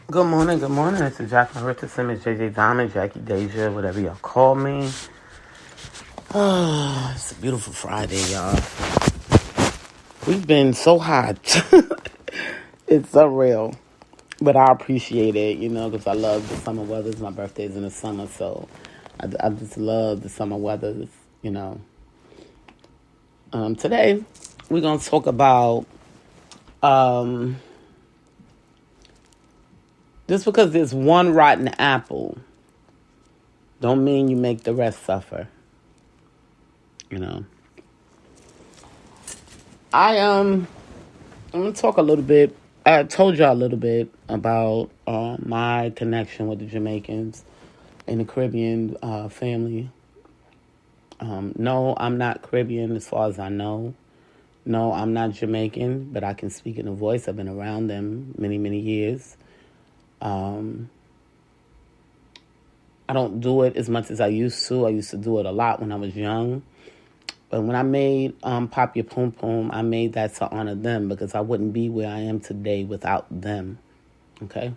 Good morning, good morning. This is Jacqueline Richardson, Miss JJ Diamond, Jackie Deja, whatever y'all call me. It's a beautiful Friday, y'all. We've been so hot. It's unreal. But I appreciate it, because I love the summer weather. My birthday's in the summer, so I just love the summer weather. Today, we're going to talk about just because there's one rotten apple don't mean you make the rest suffer. I'm gonna talk a little bit. I told y'all a little bit about my connection with the Jamaicans in the Caribbean family. No, I'm not Caribbean as far as I know. No, I'm not Jamaican, but I can speak in a voice. I've been around them many, many years. I don't do it as much as I used to. I used to do it a lot when I was young. But when I made Pop Your Poom Poom, I made that to honor them because I wouldn't be where I am today without them. Okay?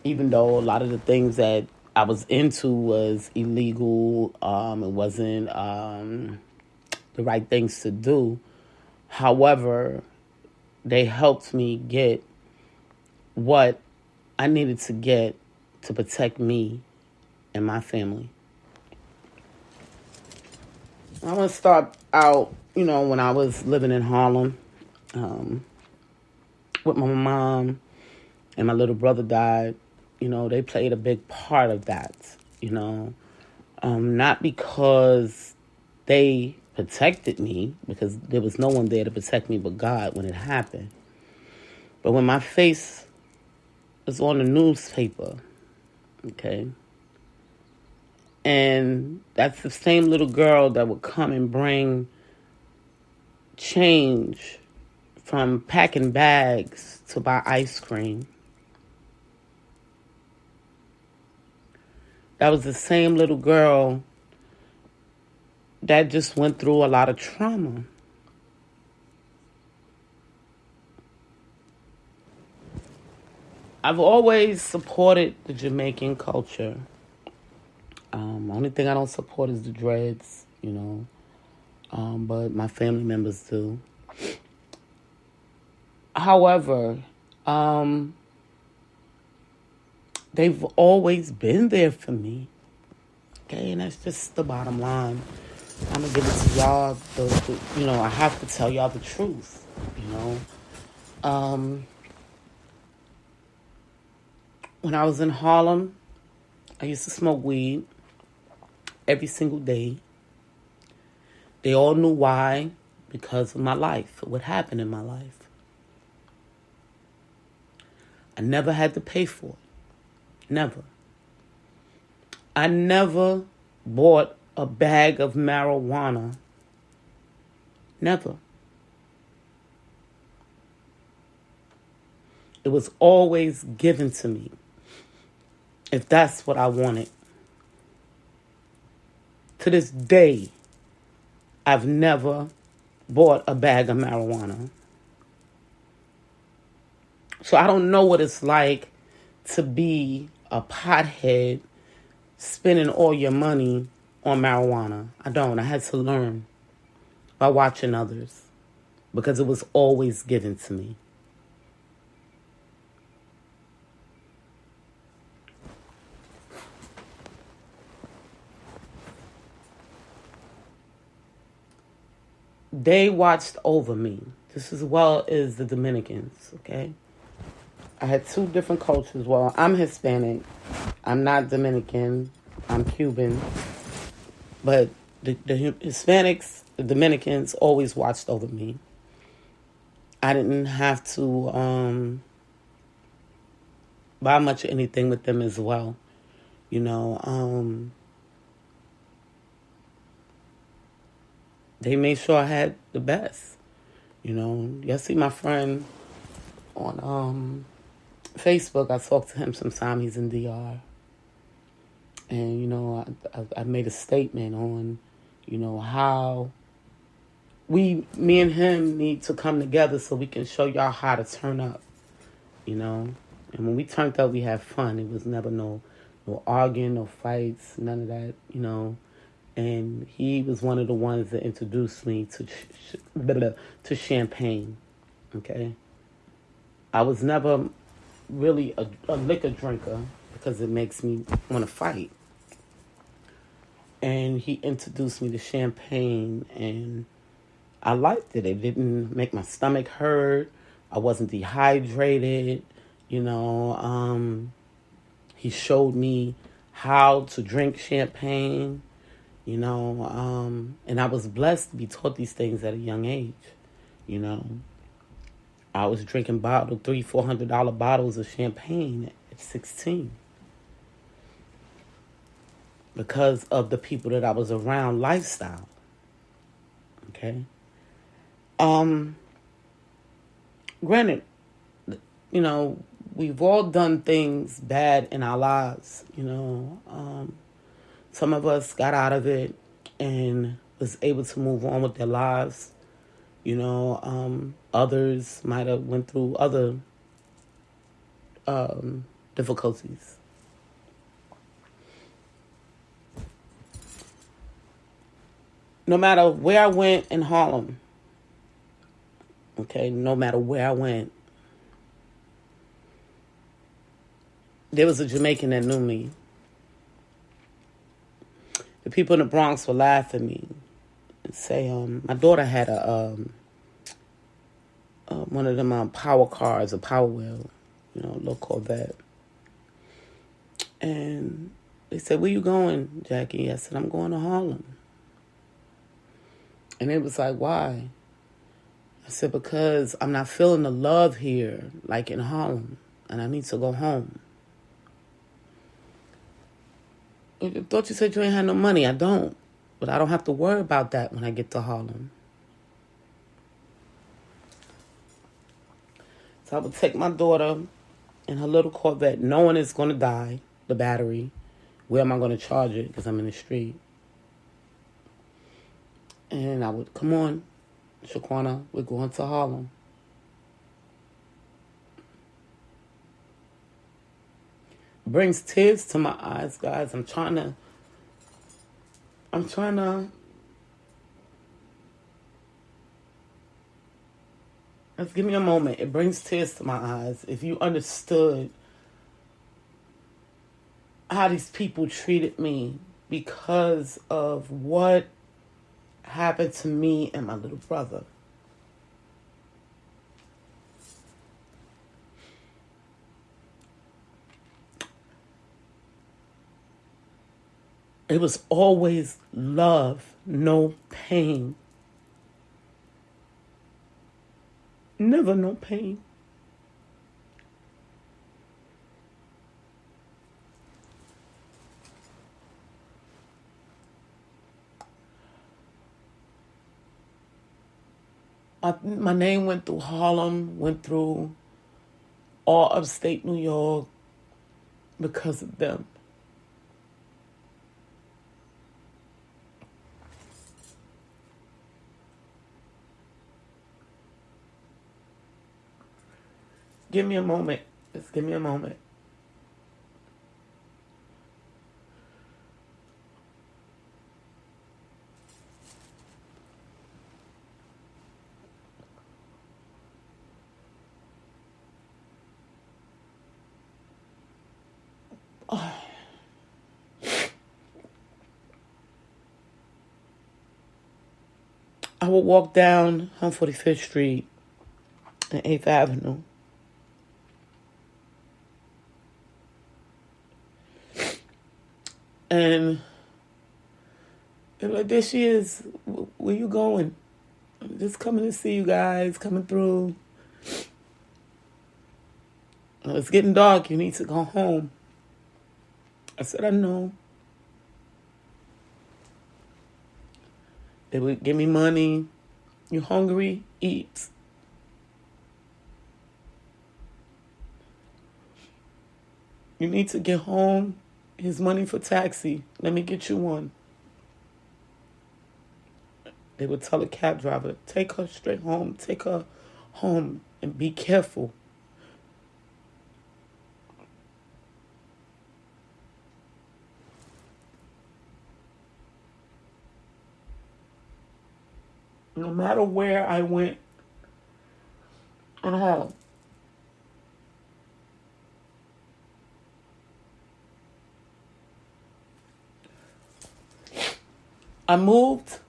Even though a lot of the things that I was into was illegal, it wasn't the right things to do. However, they helped me get what I needed to get to protect me and my family. I want to start out, when I was living in Harlem with my mom and my little brother died. They played a big part of that, not because they protected me, because there was no one there to protect me but God when it happened. But when my face was on the newspaper, okay, and that's the same little girl that would come and bring change from packing bags to buy ice cream. That was the same little girl that just went through a lot of trauma. I've always supported the Jamaican culture. Only thing I don't support is the dreads, but my family members do. However, they've always been there for me. Okay, and that's just the bottom line. I'm going to give it to y'all. I have to tell y'all the truth, When I was in Harlem, I used to smoke weed every single day. They all knew why, because of my life, what happened in my life. I never had to pay for it. Never. I never bought a bag of marijuana. Never. It was always given to me, if that's what I wanted. To this day, I've never bought a bag of marijuana. So I don't know what it's like to be a pothead spending all your money on marijuana. I don't. I had to learn by watching others because it was always given to me. They watched over me, just as well as the Dominicans, okay? I had two different cultures. Well, I'm Hispanic. I'm not Dominican. I'm Cuban. But the Hispanics, the Dominicans, always watched over me. I didn't have to buy much of anything with them as well. They made sure I had the best. Y'all see my friend on Facebook. I talk to him sometime. He's in DR. And, I made a statement on, how me and him need to come together so we can show y'all how to turn up, And when we turned up, we had fun. It was never no arguing, no fights, none of that, And he was one of the ones that introduced me to champagne. Okay, I was never really a liquor drinker because it makes me want to fight. And he introduced me to champagne, and I liked it. It didn't make my stomach hurt. I wasn't dehydrated. You know, he showed me how to drink champagne. And I was blessed to be taught these things at a young age. You know, I was drinking $300-$400 bottles of champagne at 16 because of the people that I was around lifestyle. Okay. Granted, we've all done things bad in our lives. Some of us got out of it and was able to move on with their lives. Others might have went through other difficulties. No matter where I went in Harlem, okay, no matter where I went, there was a Jamaican that knew me. The people in the Bronx would laugh at me and say, my daughter had one of them power cars, a Power Wheel, a little Corvette. And they said, "Where you going, Jackie?" I said, "I'm going to Harlem." And it was like, "Why?" I said, "Because I'm not feeling the love here like in Harlem, and I need to go home." "I thought you said you ain't had no money." "I don't, but I don't have to worry about that when I get to Harlem." So I would take my daughter in her little Corvette, knowing it's going to die, the battery. Where am I going to charge it? Because I'm in the street. And I would, "Come on, Shaquana, we're going to Harlem." It brings tears to my eyes, guys. I'm trying to Let's give me a moment. It brings tears to my eyes. If you understood how these people treated me because of what happened to me and my little brother. It was always love, no pain. Never no pain. My name went through Harlem, went through all upstate New York because of them. Give me a moment. Just give me a moment. I would walk down 145th Street and 8th Avenue. And they're like, "There she is. Where you going?" "I'm just coming to see you guys, coming through. It's getting dark. You need to go home." I said, "I know." They would give me money. "You hungry? Eat." "You need to get home. Here's money for taxi. Let me get you one." They would tell a cab driver, "Take her straight home. Take her home and be careful." no matter where I went and home, I moved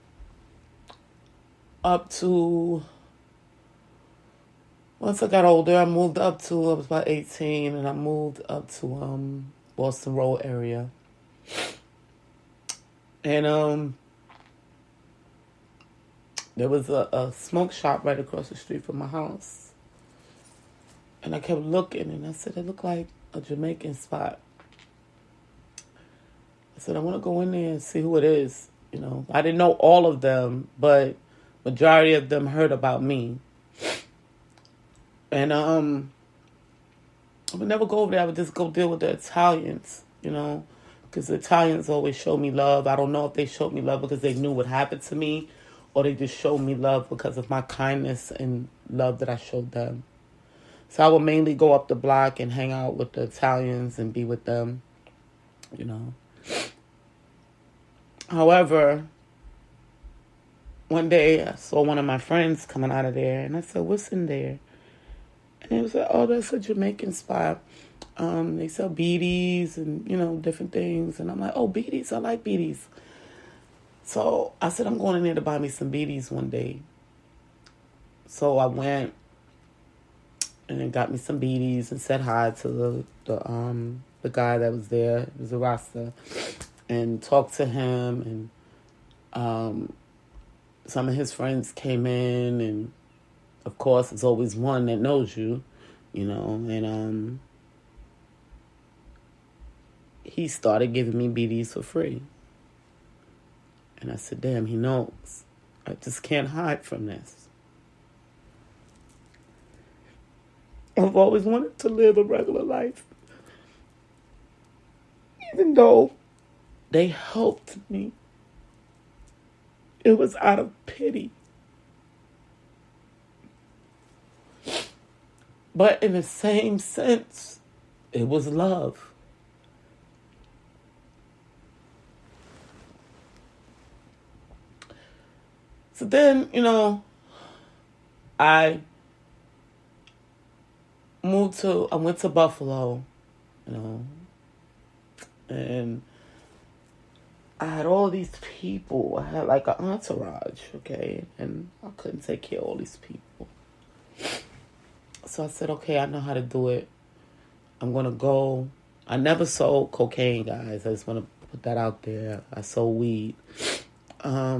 up to, once I got older, I moved up to, I was about 18, and I moved up to Boston Road area. And there was a smoke shop right across the street from my house. And I kept looking, and I said, it looked like a Jamaican spot. I said, I want to go in there and see who it is. You know, I didn't know all of them, but majority of them heard about me. And I would never go over there. I would just go deal with the Italians, you know, because the Italians always show me love. I don't know if they showed me love because they knew what happened to me, or they just showed me love because of my kindness and love that I showed them. So I would mainly go up the block and hang out with the Italians and be with them, you know. However, one day I saw one of my friends coming out of there, and I said, what's in there? And he was like, oh, that's a Jamaican spot. They sell beaties and, you know, different things. And I'm like, oh, beaties, I like beaties. So I said, I'm going in there to buy me some beaties one day. So I went and got me some beaties and said hi to the guy that was there. It was a Rasta. And talked to him, and some of his friends came in, and of course there's always one that knows you, you know, and he started giving me beaties for free. And I said, damn, he knows. I just can't hide from this. I've always wanted to live a regular life, even though they helped me. It was out of pity. But in the same sense, it was love. So then, you know, I went to Buffalo, you know, and I had all these people. I had like an entourage, okay? And I couldn't take care of all these people. So I said, okay, I know how to do it. I'm going to go. I never sold cocaine, guys. I just want to put that out there. I sold weed. I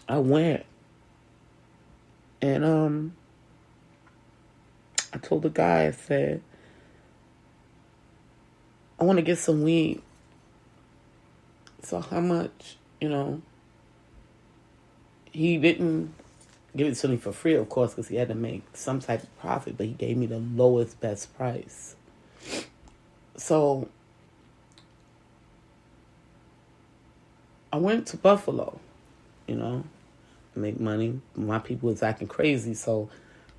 went. And I told the guy, I said, I want to get some weed. So how much, you know? He didn't give it to me for free, of course, because he had to make some type of profit, but he gave me the lowest, best price. So I went to Buffalo, you know, to make money. My people was acting crazy, so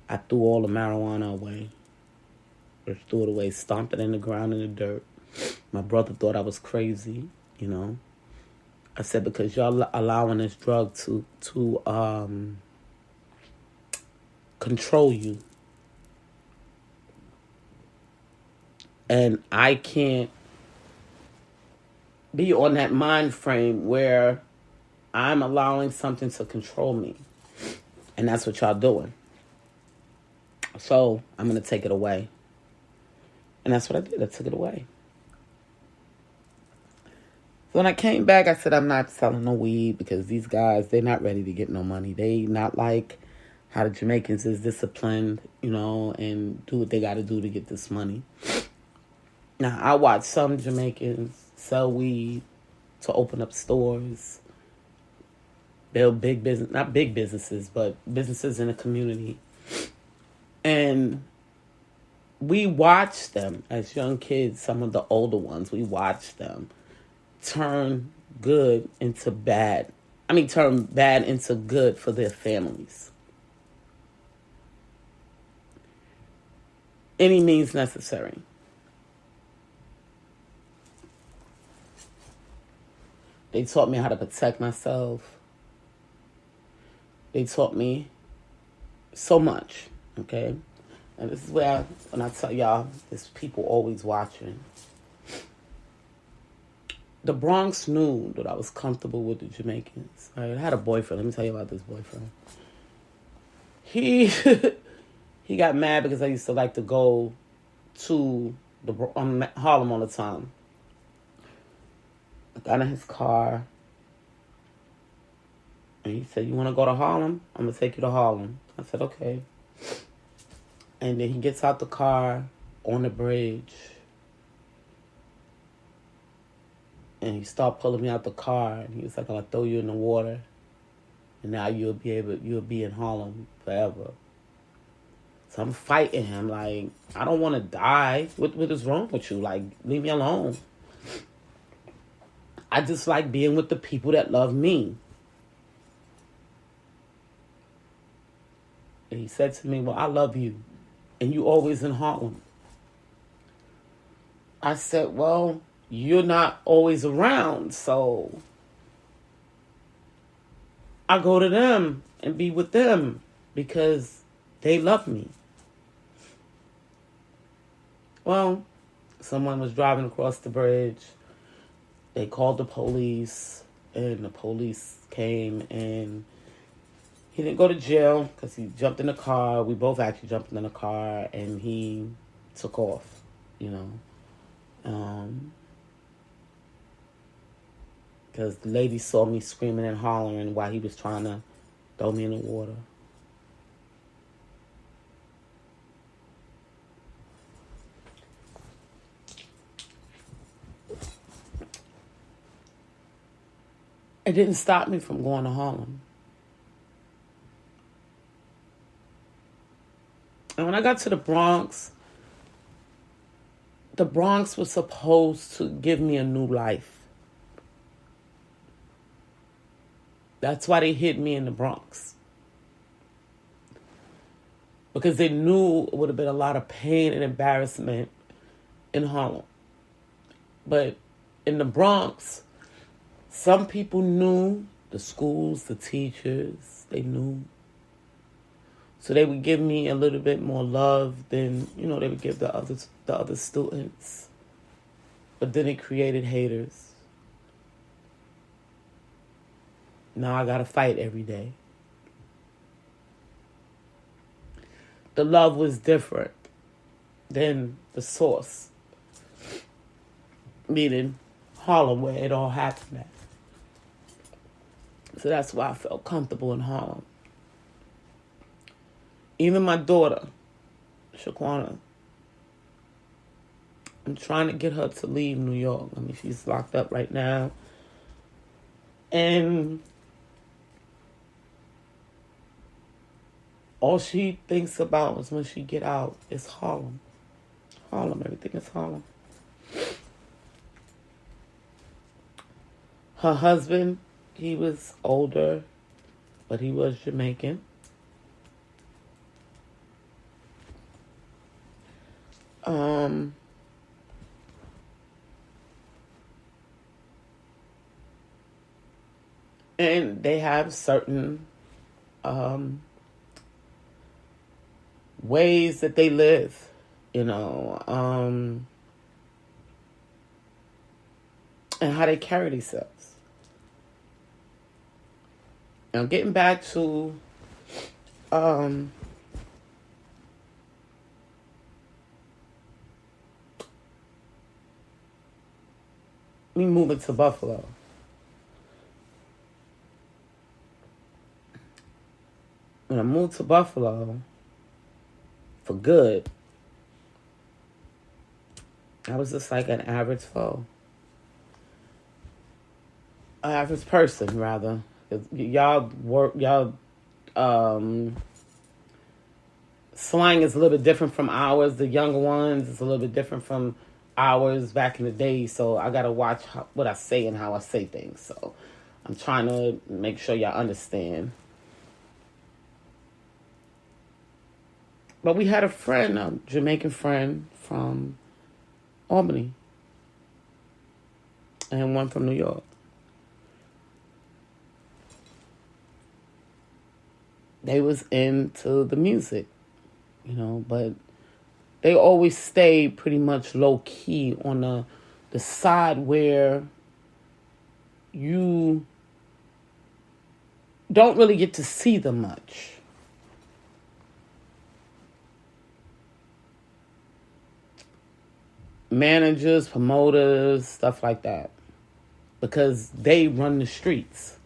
I threw all the marijuana away. Just threw it away, stomped it in the ground in the dirt. My brother thought I was crazy, you know. I said, because y'all allowing this drug to control you. And I can't be on that mind frame where I'm allowing something to control me. And that's what y'all doing. So I'm going to take it away. And that's what I did. I took it away. When I came back, I said, I'm not selling no weed because these guys, they're not ready to get no money. They not like how the Jamaicans is disciplined, you know, and do what they got to do to get this money. Now, I watch some Jamaicans sell weed to open up stores, build big business, not big businesses, but businesses in the community. And we watch them as young kids, some of the older ones, we watch them turn good into bad. Turn bad into good for their families. Any means necessary. They taught me how to protect myself. They taught me so much, okay? And this is where, when I tell y'all, there's people always watching. The Bronx knew that I was comfortable with the Jamaicans. Right? I had a boyfriend. Let me tell you about this boyfriend. He he got mad because I used to like to go to Harlem all the time. I got in his car, and he said, "You want to go to Harlem? I'm going to take you to Harlem." I said, "Okay." And then he gets out the car on the bridge, and he started pulling me out the car, and he was like, "I'm going to throw you in the water, and now you'll be in Harlem forever." So I'm fighting him, like, I don't want to die. What is wrong with you? Like, leave me alone. I just like being with the people that love me. And he said to me, "Well, I love you, and you always in Harlem." I said, "Well, you're not always around, so I go to them and be with them because they love me." Well, someone was driving across the bridge. They called the police, and the police came, and he didn't go to jail because he jumped in the car. We both actually jumped in the car, and he took off, you know. Because the lady saw me screaming and hollering while he was trying to throw me in the water. It didn't stop me from going to Harlem. And when I got to the Bronx was supposed to give me a new life. That's why they hid me in the Bronx. Because they knew it would have been a lot of pain and embarrassment in Harlem. But in the Bronx, some people knew, the schools, the teachers, they knew. So they would give me a little bit more love than, they would give the other students. But then it created haters. Now I gotta fight every day. The love was different than the source, meaning Harlem, where it all happened at. So that's why I felt comfortable in Harlem. Even my daughter, Shaquana, I'm trying to get her to leave New York. I mean, she's locked up right now. And all she thinks about is when she get out is Harlem. Harlem, everything is Harlem. Her husband, he was older, but he was Jamaican. And they have certain ways that they live, and how they carry themselves. Now, getting back to me moving to Buffalo. When I moved to Buffalo for good, I was just like an average foe. An average person, rather. Y'all slang is a little bit different from ours. The younger ones is a little bit different from ours back in the day. So I gotta watch what I say and how I say things. So I'm trying to make sure y'all understand. But we had a Jamaican friend from Albany, and one from New York. they was into the music, but they always stayed pretty much low key on the side where you don't really get to see them much. Managers, promoters, stuff like that. Because they run the streets,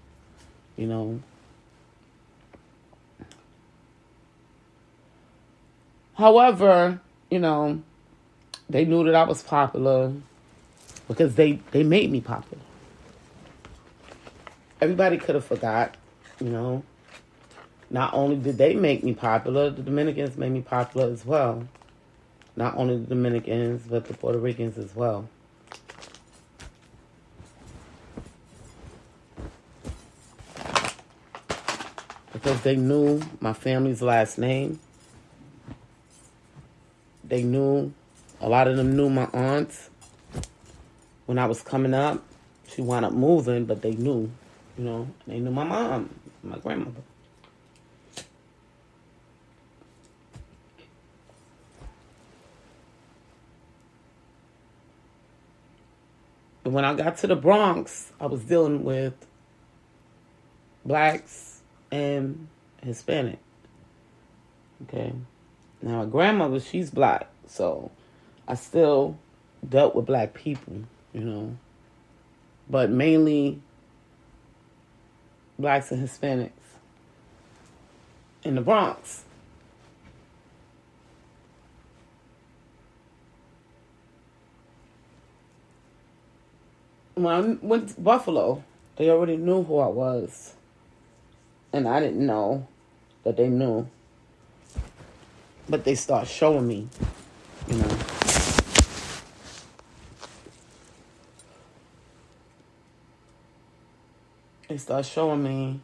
However, they knew that I was popular because they made me popular. Everybody could have forgot. Not only did they make me popular, the Dominicans made me popular as well. Not only the Dominicans, but the Puerto Ricans as well. Because they knew my family's last name. They knew, a lot of them knew my aunts. When I was coming up, she wound up moving, but they knew, they knew my mom, my grandmother. But when I got to the Bronx, I was dealing with blacks and Hispanic. Okay. Now, my grandmother, she's black, so I still dealt with black people, but mainly blacks and Hispanics in the Bronx. When I went to Buffalo, they already knew who I was, and I didn't know that they knew. But they start showing me, They start showing me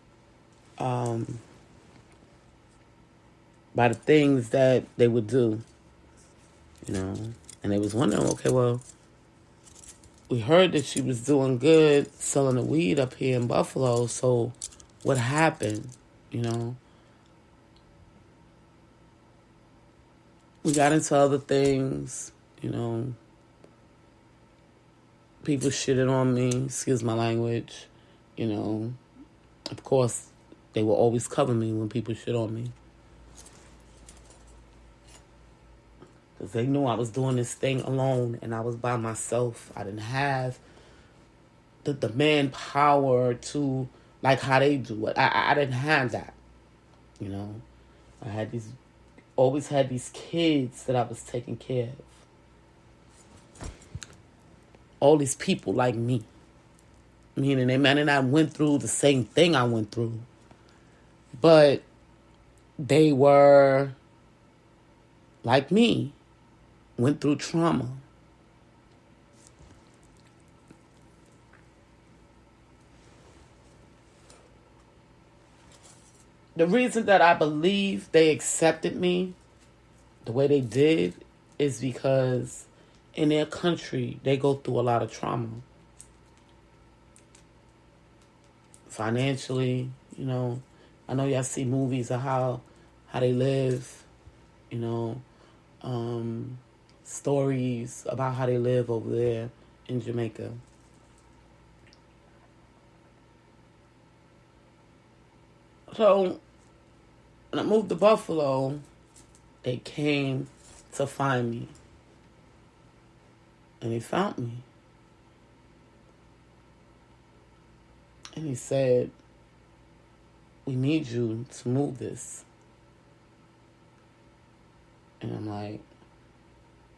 by the things that they would do, And they was wondering, okay, well, we heard that she was doing good selling the weed up here in Buffalo, so what happened, We got into other things, People shitted on me, excuse my language, Of course, they will always cover me when people shit on me. Because they knew I was doing this thing alone and I was by myself. I didn't have the manpower to, like how they do it. I didn't have that, I had always had these kids that I was taking care of. All these people like me. Meaning they might not went through the same thing I went through. But they were like me. Went through trauma. The reason that I believe they accepted me the way they did is because in their country, they go through a lot of trauma. Financially, I know y'all see movies of how they live, stories about how they live over there in Jamaica. So, when I moved to Buffalo, they came to find me. And they found me. And he said, we need you to move this. And I'm like,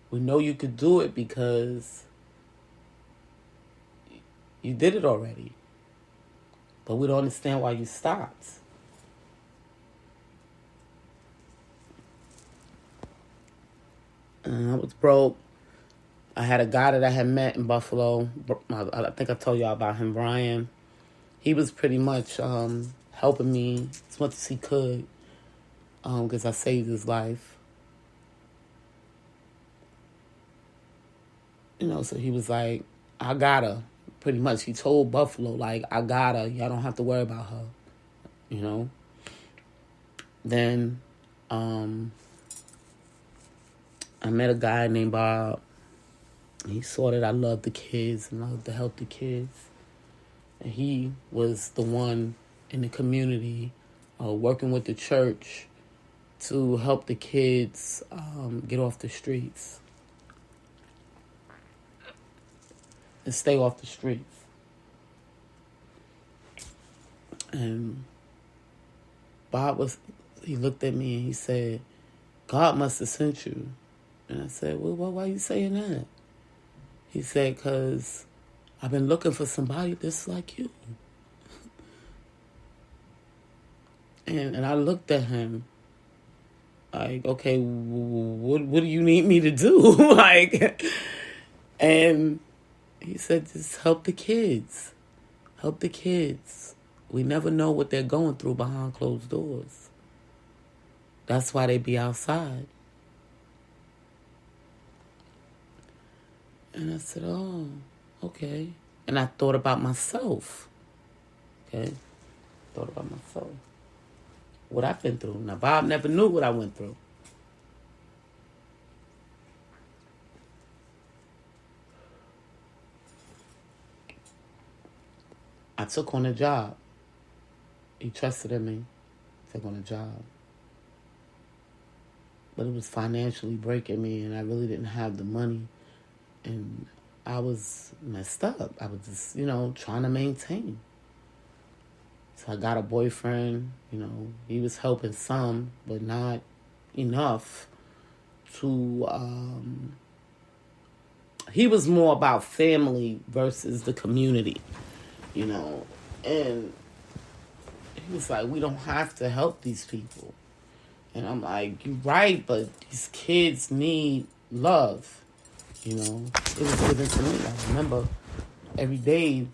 we know you could do it because you did it already. But we don't understand why you stopped. And I was broke. I had a guy that I had met in Buffalo. I think I told y'all about him, Brian. He was pretty much helping me as much as he could because I saved his life. So he was like, I got her. Pretty much, he told Buffalo, like, I got her. Y'all don't have to worry about her. Then I met a guy named Bob. He saw that I loved the kids and loved to help the kids. And he was the one in the community working with the church to help the kids get off the streets and stay off the streets. And he looked at me and he said, God must have sent you. And I said, well, why are you saying that? He said, because I've been looking for somebody just like you. And I looked at him like, okay, what do you need me to do? And he said, just help the kids. Help the kids. We never know what they're going through behind closed doors. That's why they be outside. And I said, oh, okay. And I thought about myself. Okay? Thought about myself. What I've been through. Now, Bob never knew what I went through. I took on a job. He trusted in me. Took on a job. But it was financially breaking me, and I really didn't have the money. And I was messed up. I was just, trying to maintain. So I got a boyfriend, he was helping some, but not enough to, he was more about family versus the community, and he was like, we don't have to help these people. And I'm like, you're right, but these kids need love. It was given to me. I remember every day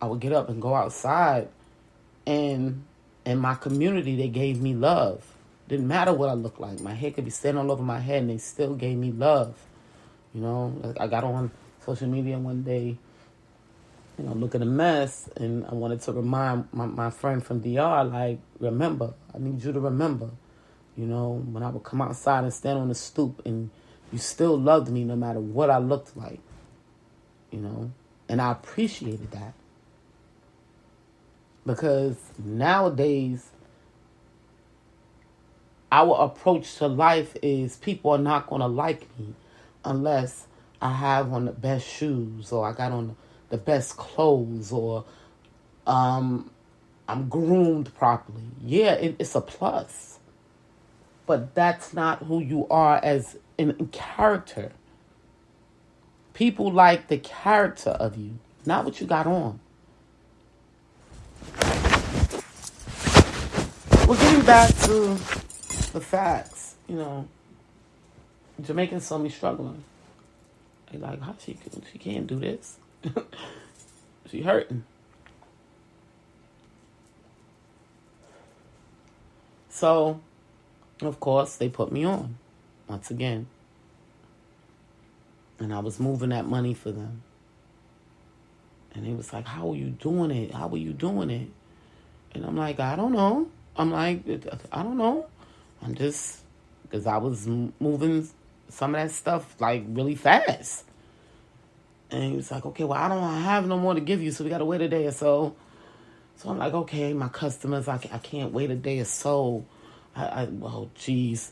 I would get up and go outside, and in my community, they gave me love. Didn't matter what I looked like. My hair could be standing all over my head, and they still gave me love. I got on social media one day, looking a mess, and I wanted to remind my friend from DR, like, remember, I need you to remember, when I would come outside and stand on the stoop, and you still loved me no matter what I looked like, and I appreciated that. Because nowadays, our approach to life is people are not going to like me unless I have on the best shoes, or I got on the best clothes, or I'm groomed properly. Yeah, it's a plus. But that's not who you are as in character. People like the character of you, not what you got on. Well, getting back to the facts, Jamaicans saw me struggling. They like, how she can't do this. She hurting. So, of course, they put me on once again. And I was moving that money for them. And they was like, how are you doing it? How are you doing it? And I'm like, I don't know. I'm like, I don't know. I'm just, because I was moving some of that stuff like really fast. And he was like, okay, well, I don't have no more to give you, so we got to wait a day or so. So I'm like, okay, my customers, I can't wait a day or so. Well, geez,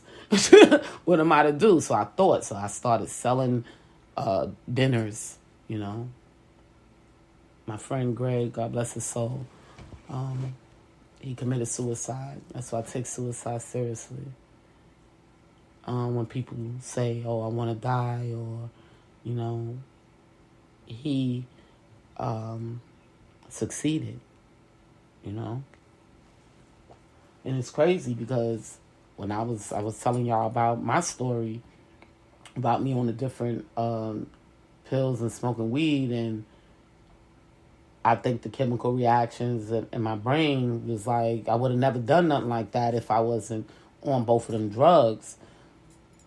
what am I to do? So I started selling dinners, My friend Greg, God bless his soul, he committed suicide. That's why I take suicide seriously. When people say, oh, I want to die, or, he succeeded, And it's crazy because when I was telling y'all about my story, about me on the different pills and smoking weed, and I think the chemical reactions in my brain was like, I would have never done nothing like that if I wasn't on both of them drugs.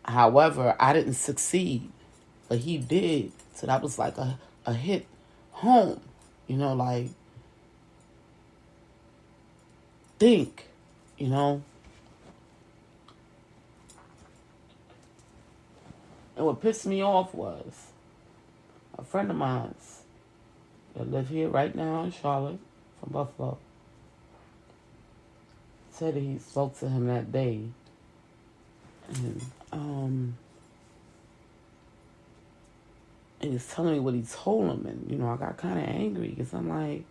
However, I didn't succeed, but he did. So that was like a hit home, like, think, And what pissed me off was a friend of mine that live here right now in Charlotte, from Buffalo, said he spoke to him that day. And he was telling me what he told him. And, I got kind of angry because I'm like,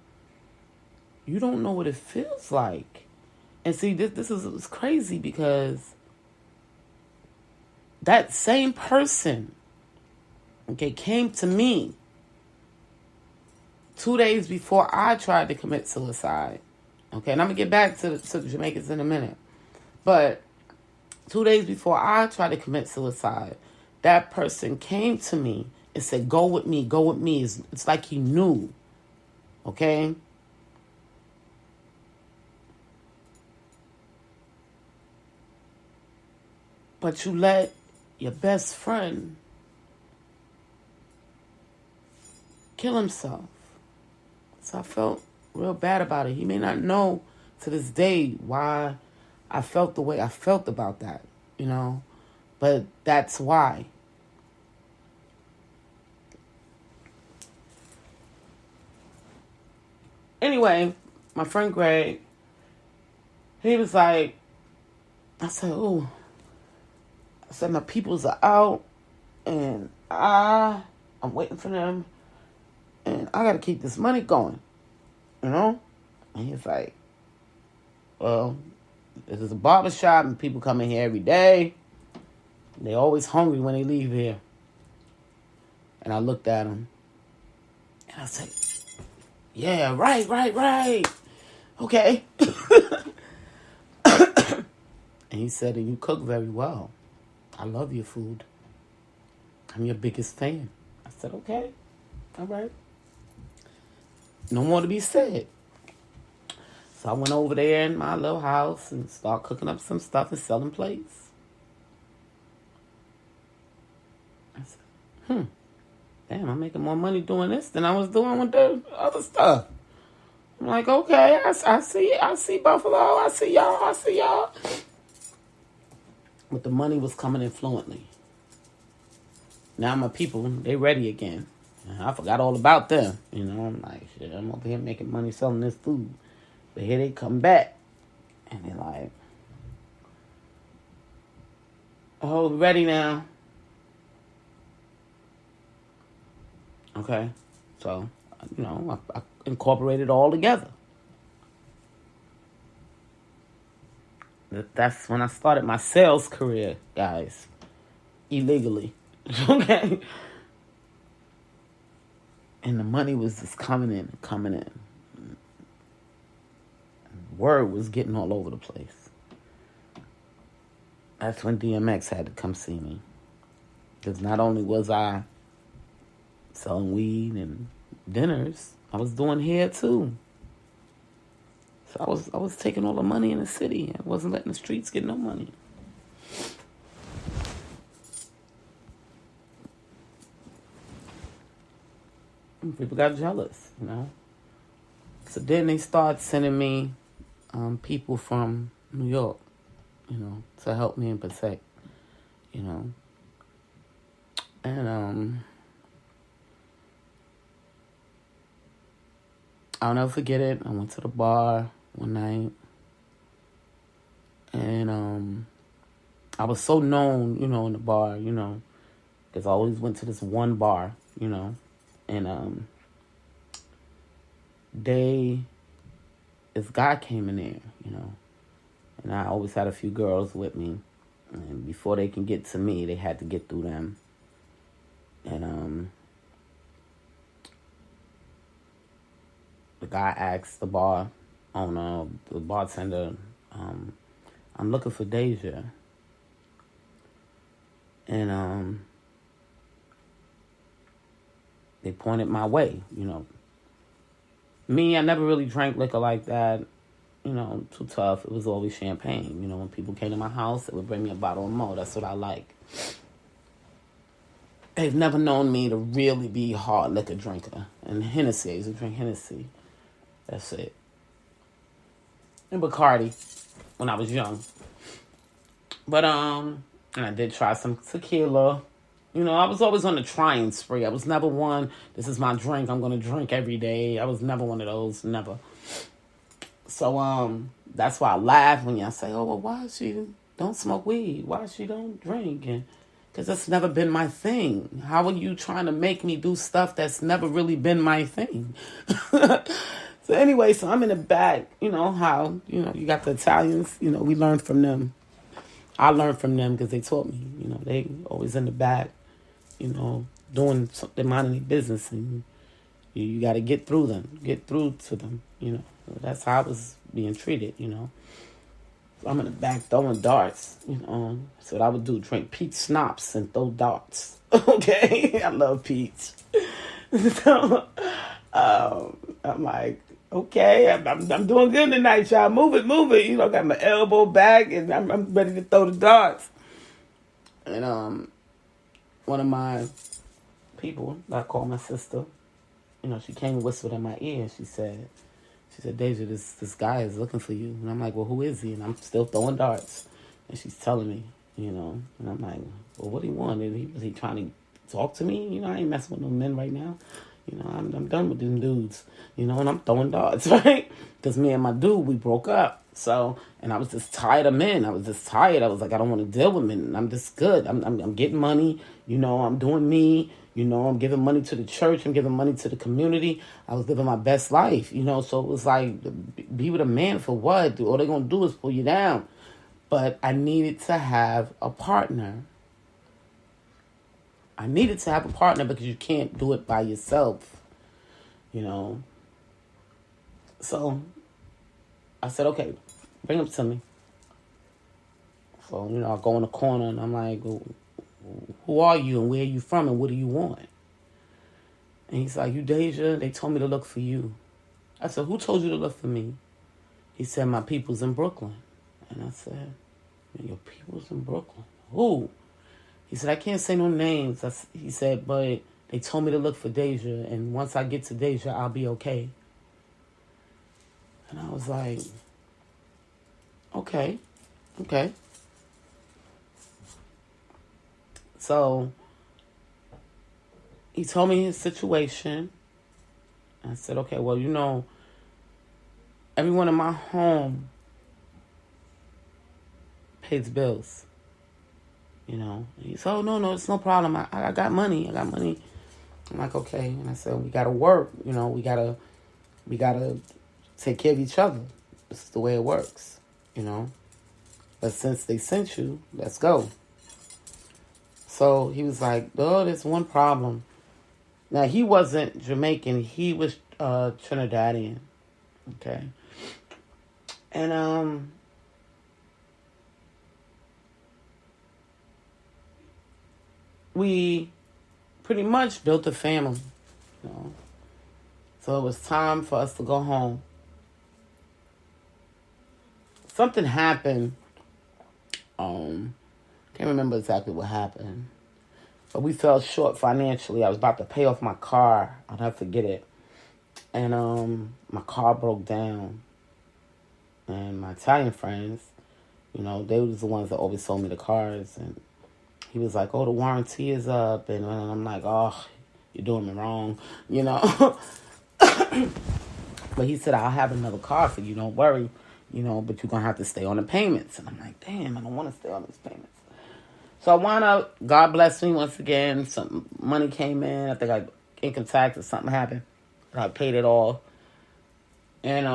you don't know what it feels like. And see, this is crazy because that same person, okay, came to me 2 days before I tried to commit suicide. Okay, and I'm going to get back to the Jamaicans in a minute. But 2 days before I tried to commit suicide, that person came to me and said, go with me, go with me. It's like he knew, okay? But you let your best friend kill himself. So I felt real bad about it. He may not know to this day why I felt the way I felt about that, but that's why. Anyway, my friend Greg, he was like, I said, my peoples are out, and I'm waiting for them, and I got to keep this money going, And he's like, well, this is a barber shop, and people come in here every day. They're always hungry when they leave here. And I looked at him, and I said, yeah, right. Okay. And he said, and you cook very well. I love your food. I'm your biggest fan. I said, okay, all right. No more to be said. So I went over there in my little house and started cooking up some stuff and selling plates. I said, damn, I'm making more money doing this than I was doing with the other stuff. I'm like, okay, I see Buffalo, I see y'all. But the money was coming in fluently. Now my people, they ready again. I forgot all about them. I'm like, shit, I'm over here making money selling this food. But here they come back. And they're like, oh, ready now. Okay. So, I incorporated it all together. That's when I started my sales career, guys. Illegally. Okay. And the money was just coming in. Word was getting all over the place. That's when DMX had to come see me. Because not only was I selling weed and dinners, I was doing hair too. So I was taking all the money in the city. I wasn't letting the streets get no money. And people got jealous, So then they started sending me people from New York, to help me and protect, And I'll never forget it. I went to the bar one night, and I was so known, in the bar, because I always went to this one bar, and this guy came in there, and I always had a few girls with me, and before they can get to me, they had to get through them, and the guy asked the bar owner, the bartender, I'm looking for Deja. And they pointed my way, Me, I never really drank liquor like that, too tough. It was always champagne. When people came to my house, they would bring me a bottle of Mo. That's what I like. They've never known me to really be a hard liquor drinker. And Hennessy, I used to drink Hennessy. That's it. And Bacardi when I was young. But, and I did try some tequila. You know, I was always on the trying spree. I was never one, this is my drink, I'm going to drink every day. I was never one of those, never. So, that's why I laugh when y'all say, oh, well, why she don't smoke weed? Why she don't drink? And because that's never been my thing. How are you trying to make me do stuff that's never really been my thing? So anyway, so I'm in the back, you know, how, you know, you got the Italians, you know, we learned from them. I learned from them because they taught me, you know, they always in the back, you know, doing something, minding their business. And you got to get through them, get through to them, you know. That's how I was being treated, you know. So I'm in the back throwing darts, you know. So what I would do, drink peach schnapps and throw darts. Okay? I love peach. So I'm like, okay, I'm doing good tonight, y'all. Move it. You know, got my elbow back and I'm ready to throw the darts. And one of my people that I call my sister, you know, she came and whispered in my ear. She said, Deja, this guy is looking for you. And I'm like, well, who is he? And I'm still throwing darts. And she's telling me, you know, and I'm like, well, what do he want? Was he trying to talk to me? You know, I ain't messing with no men right now. You know, I'm done with them dudes, you know, and I'm throwing darts, right? Because me and my dude, we broke up. So, and I was just tired of men. I was just tired. I was like, I don't want to deal with men. I'm just good. I'm getting money. You know, I'm doing me. You know, I'm giving money to the church. I'm giving money to the community. I was living my best life, you know. So it was like, be with a man for what? All they're going to do is pull you down. But I needed to have a partner. I needed to have a partner because you can't do it by yourself, you know. So I said, okay, bring him to me. So, you know, I go in the corner and I'm like, well, who are you and where are you from and what do you want? And he's like, you Deja? They told me to look for you. I said, who told you to look for me? He said, my people's in Brooklyn. And I said, your people's in Brooklyn? Who? He said, I can't say no names. He said, but they told me to look for Deja, and once I get to Deja, I'll be okay. And I was like, okay. So he told me his situation. I said, okay, well, you know, everyone in my home pays bills. You know, and he said, oh, no, it's no problem. I got money. I'm like, okay. And I said, we got to work. You know, we got to take care of each other. This is the way it works, you know. But since they sent you, let's go. So he was like, oh, there's one problem. Now, he wasn't Jamaican. He was Trinidadian. Okay. And, we pretty much built a family, you know. So it was time for us to go home. Something happened. Can't remember exactly what happened. But we fell short financially. I was about to pay off my car. I'll never forget it. And my car broke down. And my Italian friends, you know, they was the ones that always sold me the cars. And he was like, oh, the warranty is up. And I'm like, oh, you're doing me wrong, you know. But he said, I'll have another car for you, don't worry, you know, but you're going to have to stay on the payments. And I'm like, damn, I don't want to stay on these payments. So I wound up, God bless me once again, some money came in, I think I income tax or something happened. I paid it all. And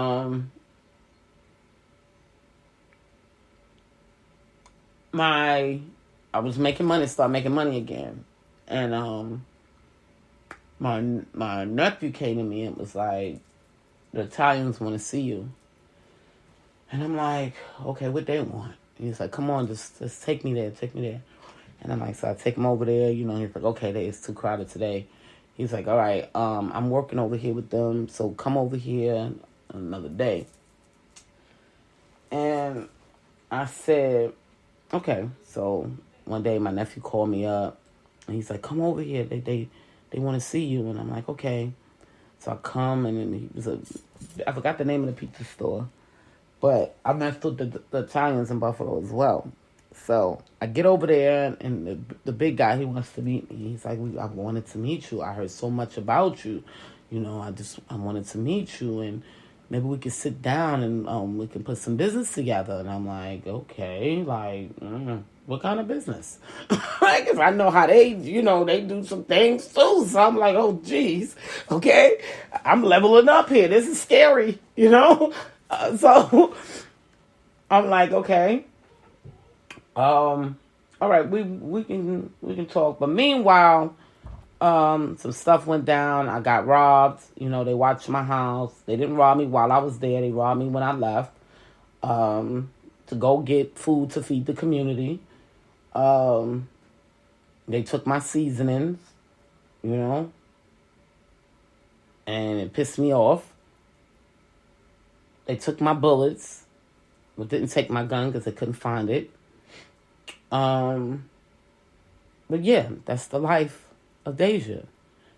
I was making money, started making money again. And my nephew came to me and was like, the Italians want to see you. And I'm like, okay, what they want? And he's like, come on, just take me there. And I'm like, so I take him over there, you know. He's like, okay, it's too crowded today. He's like, all right, I'm working over here with them, so come over here another day. And I said, okay. So one day my nephew called me up, and he's like, come over here. They want to see you. And I'm like, okay. So I come, and then I forgot the name of the pizza store, but I messed with the Italians in Buffalo as well. So I get over there, and the big guy, he wants to meet me. He's like, I wanted to meet you. I heard so much about you. I wanted to meet you, and maybe we could sit down and we can put some business together. And I'm like, okay, like, what kind of business? Like, 'cause I know how they do some things too. So I'm like, oh, geez, okay, I'm leveling up here. This is scary. So I'm like, okay. All right, we can talk. But meanwhile, some stuff went down. I got robbed. They watched my house. They didn't rob me while I was there. They robbed me when I left. To go get food to feed the community. They took my seasonings, and it pissed me off. They took my bullets, but didn't take my gun because they couldn't find it. But yeah, that's the life of Deja,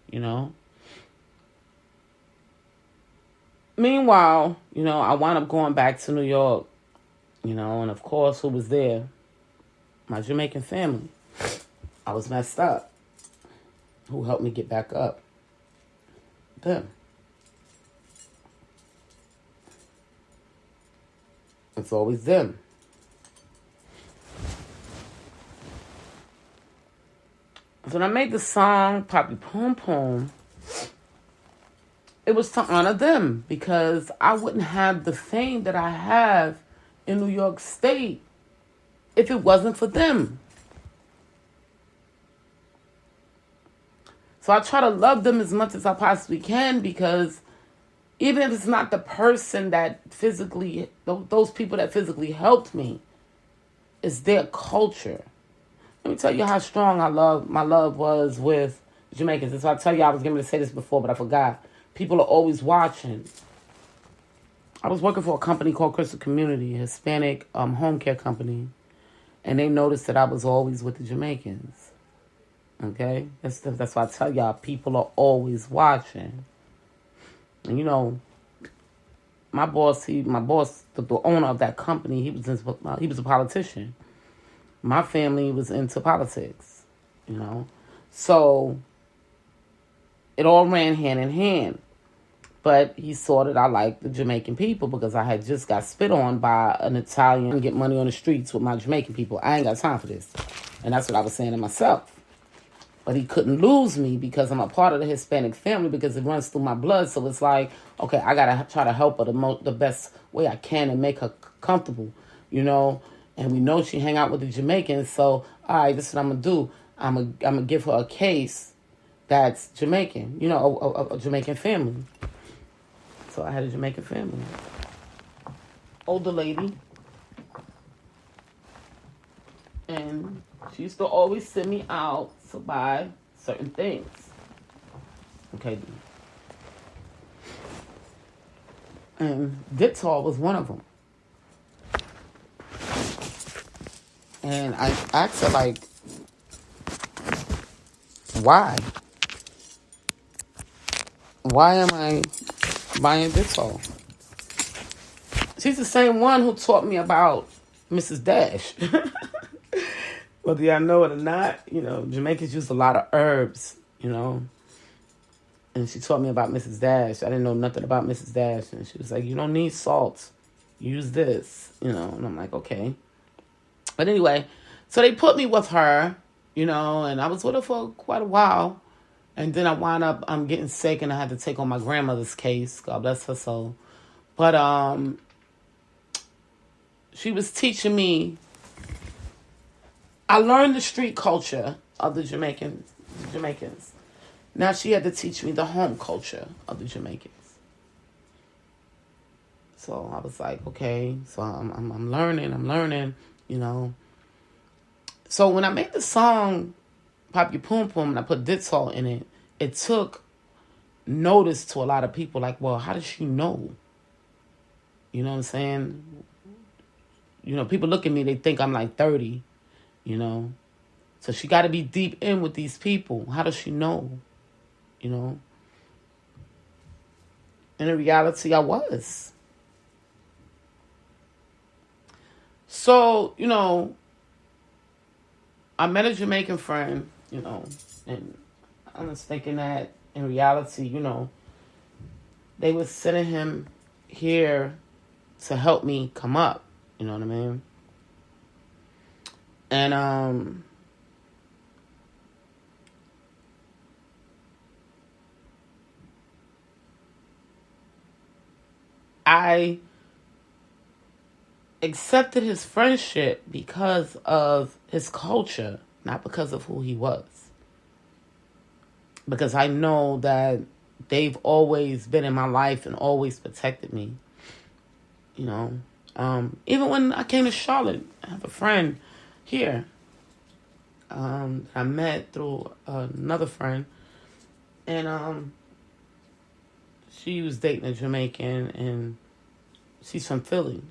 you know. Meanwhile, I wound up going back to New York, and of course, who was there? My Jamaican family. I was messed up. Who helped me get back up? Them. It's always them. So when I made the song Poppy Pum Pum, it was to honor them because I wouldn't have the fame that I have in New York State if it wasn't for them. So I try to love them as much as I possibly can because even if it's not the person that physically, those people that physically helped me, it's their culture. Let me tell you how strong my love was with Jamaicans. And so I tell you, I was going to say this before, but I forgot. People are always watching. I was working for a company called Crystal Community, a Hispanic home care company, and they noticed that I was always with the Jamaicans. Okay? That's why I tell y'all, people are always watching. And my boss, the owner of that company, he was a politician. My family was into politics, So it all ran hand in hand. But he saw that I liked the Jamaican people because I had just got spit on by an Italian and get money on the streets with my Jamaican people. I ain't got time for this. And that's what I was saying to myself. But he couldn't lose me because I'm a part of the Hispanic family because it runs through my blood. So it's like, okay, I got to try to help her the best way I can and make her comfortable, And we know she hang out with the Jamaicans. So, all right, this is what I'm going to do. I'm going to give her a case that's Jamaican, a Jamaican family. So I had a Jamaican family. Older lady. And she used to always send me out to buy certain things. Okay. And Ditol was one of them. And I asked her, like, why? Why am I buying Ditol? She's the same one who taught me about Mrs. Dash. Whether y'all know it or not, Jamaicans use a lot of herbs, And she taught me about Mrs. Dash. I didn't know nothing about Mrs. Dash. And she was like, you don't need salt. Use this, And I'm like, okay. But anyway, so they put me with her, and I was with her for quite a while. And then I wound up getting sick and I had to take on my grandmother's case. God bless her soul. But she was teaching me. I learned the street culture of the Jamaicans. Now she had to teach me the home culture of the Jamaicans. So I was like, okay, so I'm learning, So when I made the song Pop Your Pum Pum and I put Ditol in it, it took notice to a lot of people. Like, well, how does she know? You know what I'm saying? People look at me, they think I'm like 30. So she got to be deep in with these people. How does she know? And in reality, I was. So, I met a Jamaican friend, and I was thinking that in reality, they were sending him here to help me come up. You know what I mean? And I accepted his friendship because of his culture, not because of who he was. Because I know that they've always been in my life and always protected me. Even when I came to Charlotte, I have a friend here I met through another friend, and she was dating a Jamaican, and she's from Philly.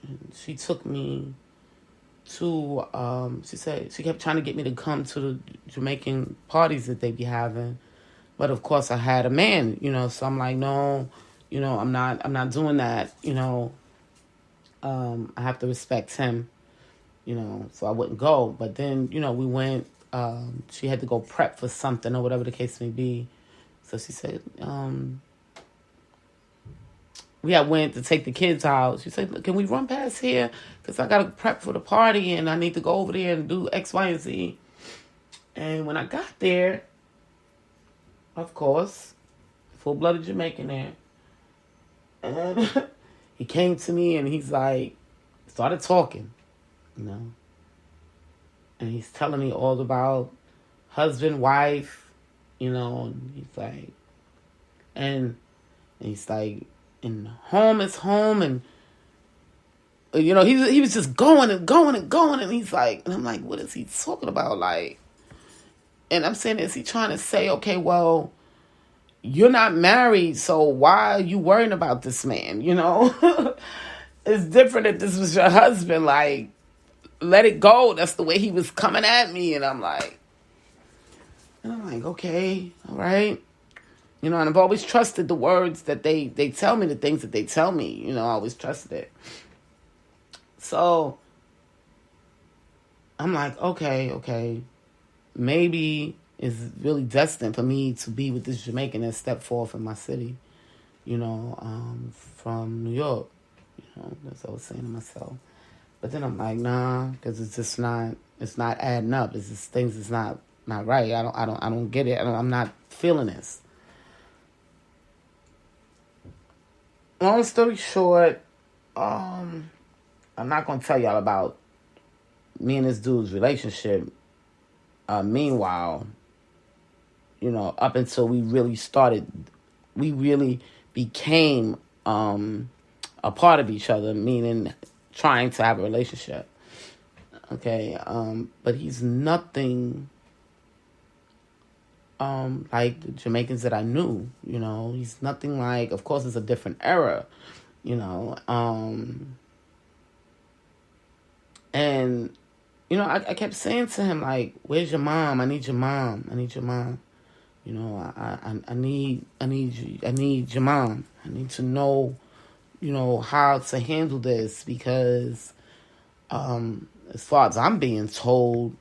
And she took me to, she said, she kept trying to get me to come to the Jamaican parties that they be having. But of course I had a man, so I'm like, no, I'm not doing that, I have to respect him, so I wouldn't go. But then, we went, she had to go prep for something or whatever the case may be. So she said, we had went to take the kids out. She said, can we run past here? Because I got to prep for the party and I need to go over there and do X, Y, and Z. And when I got there, of course, full-blooded Jamaican there. And he came to me and he's like, started talking, And he's telling me all about husband, wife, and he's like, and he's like, and home is home, and he was just going and going and going, and he's like, and I'm like, what is he talking about, like? And I'm saying, is he trying to say, okay, well, you're not married, so why are you worrying about this man? It's different if this was your husband, like, let it go. That's the way he was coming at me, and I'm like, okay, all right. And I've always trusted the words that they tell me, the things that they tell me. I always trusted it. So I'm like, okay. Maybe it's really destined for me to be with this Jamaican that stepped forth in my city, from New York. That's what I was saying to myself. But then I'm like, nah, because it's just not adding up. It's just things is not right. I don't get it. I'm not feeling this. Long story short, I'm not going to tell y'all about me and this dude's relationship. Meanwhile, up until we really became a part of each other, meaning trying to have a relationship. Okay, but he's nothing like the Jamaicans that I knew, he's nothing like, of course it's a different era, and, I kept saying to him, like, where's your mom? I need your mom. I need your mom. I need your mom. I need to know, how to handle this because, as far as I'm being told,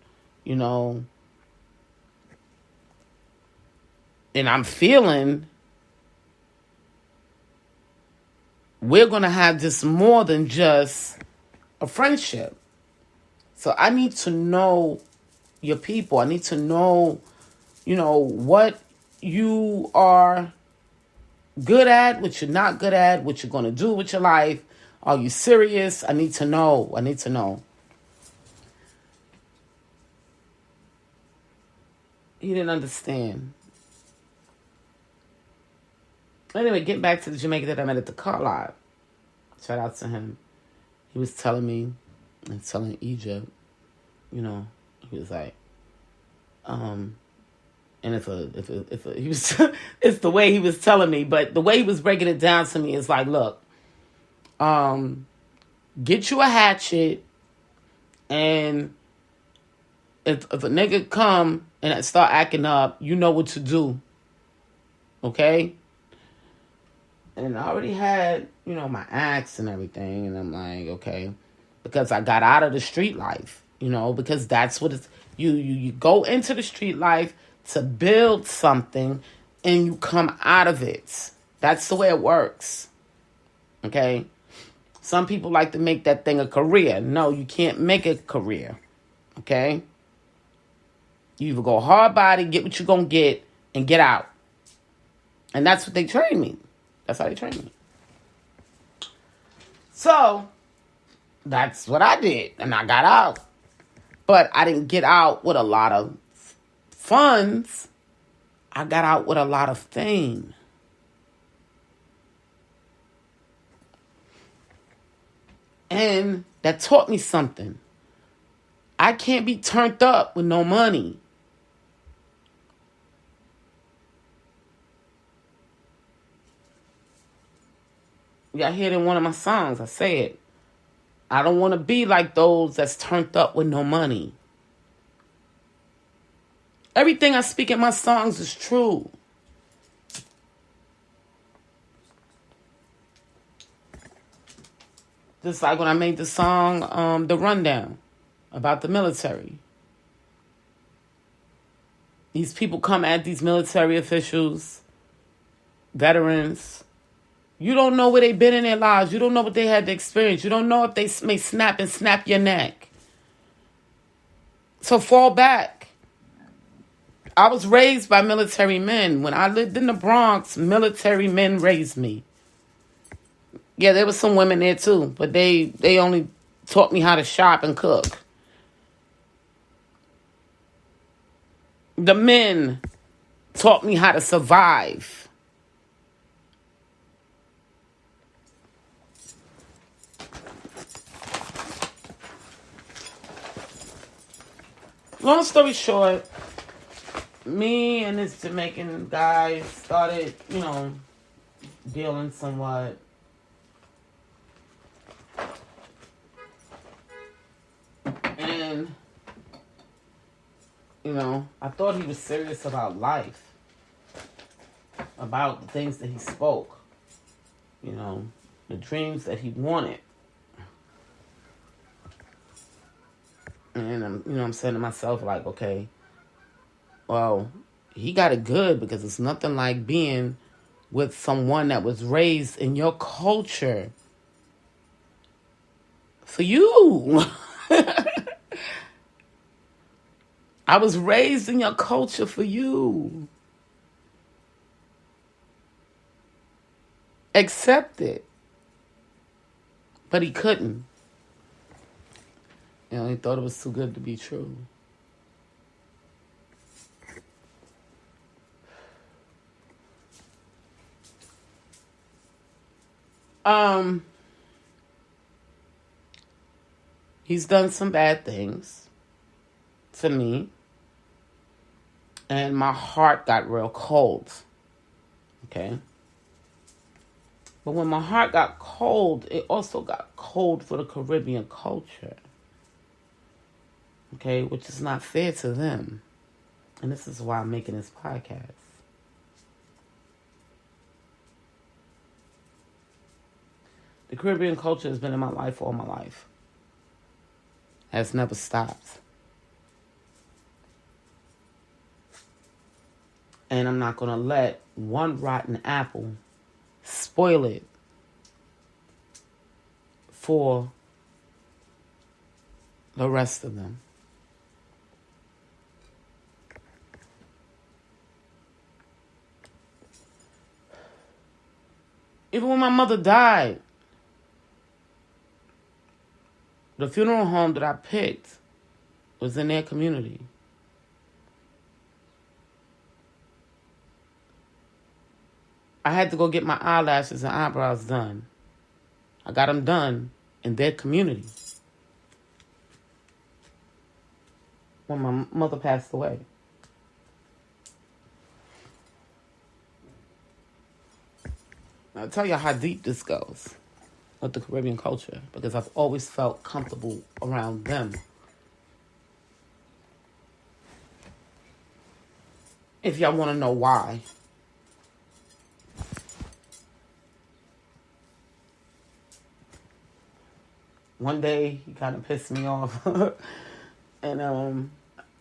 and I'm feeling we're going to have this more than just a friendship. So I need to know your people. I need to know, what you are good at, what you're not good at, what you're going to do with your life. Are you serious? I need to know. He didn't understand. Anyway, getting back to the Jamaican that I met at the car lot. Shout out to him. He was telling me and telling Egypt, he was like, and if he was, it's the way he was telling me, but the way he was breaking it down to me is like, look, get you a hatchet, and if a nigga come and start acting up, you know what to do, okay? And I already had, my axe and everything, and I'm like, okay, because I got out of the street life. because that's what it's, you go into the street life to build something and you come out of it. That's the way it works. Okay? Some people like to make that thing a career. No, you can't make a career. Okay? You either go hard body, get what you're going to get, and get out. And that's what they train me. That's how they train me. So, that's what I did. And I got out. But I didn't get out with a lot of funds. I got out with a lot of fame. And that taught me something. I can't be turned up with no money. I hear it in one of my songs. I say it. I don't want to be like those that's turned up with no money. Everything I speak in my songs is true. Just like when I made the song, The Rundown, about the military. These people come at these military officials, veterans. You don't know where they've been in their lives. You don't know what they had to experience. You don't know if they may snap your neck. So fall back. I was raised by military men. When I lived in the Bronx, military men raised me. Yeah, there was some women there too, but they only taught me how to shop and cook. The men taught me how to survive. Long story short, me and this Jamaican guy started, dealing somewhat. And, I thought he was serious about life. About the things that he spoke. The dreams that he wanted. And I'm saying to myself, like, okay, well, he got it good because it's nothing like being with someone that was raised in your culture. For you. I was raised in your culture for you. Accept it. But he couldn't. He thought it was too good to be true. He's done some bad things to me. And my heart got real cold. Okay? But when my heart got cold, it also got cold for the Caribbean culture. Okay? Which is not fair to them. And this is why I'm making this podcast. The Caribbean culture has been in my life all my life. Has never stopped. And I'm not going to let one rotten apple spoil it for the rest of them. Even when my mother died, the funeral home that I picked was in their community. I had to go get my eyelashes and eyebrows done. I got them done in their community when my mother passed away. I'll tell you how deep this goes with the Caribbean culture, because I've always felt comfortable around them. If y'all want to know why. One day, he kind of pissed me off. And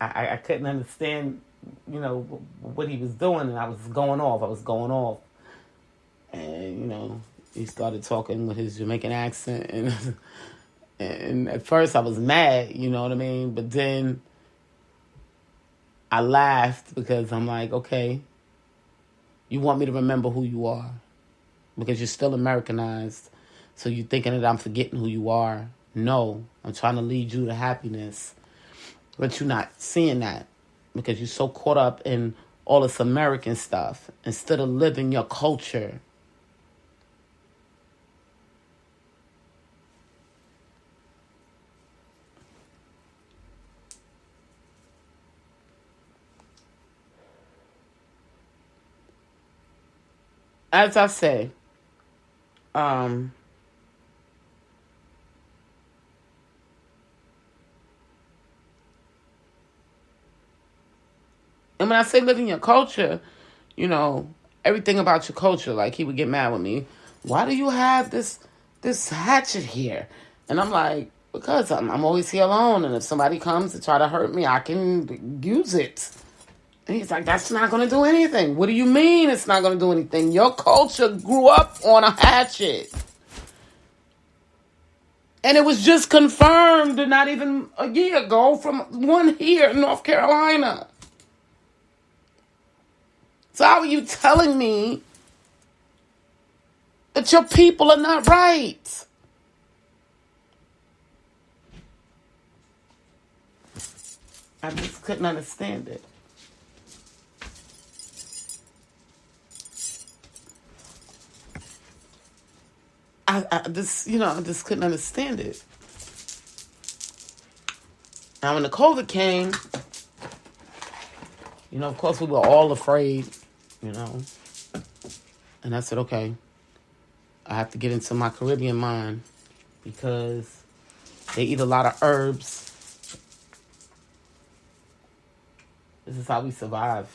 I couldn't understand, what he was doing, and I was going off. And he started talking with his Jamaican accent, and at first I was mad, you know what I mean? But then I laughed because I'm like, okay, you want me to remember who you are because you're still Americanized. So you're thinking that I'm forgetting who you are. No, I'm trying to lead you to happiness. But you're not seeing that because you're so caught up in all this American stuff instead of living your culture. As I say, and when I say living your culture, everything about your culture, like he would get mad with me. Why do you have this hatchet here? And I'm like, because I'm always here alone, and if somebody comes to try to hurt me, I can use it. And he's like, that's not going to do anything. What do you mean it's not going to do anything? Your culture grew up on a hatchet. And it was just confirmed not even a year ago from one here in North Carolina. So how are you telling me that your people are not right? I just couldn't understand it. I just couldn't understand it. Now, when the COVID came, of course, we were all afraid, And I said, okay, I have to get into my Caribbean mind because they eat a lot of herbs. This is how we survive.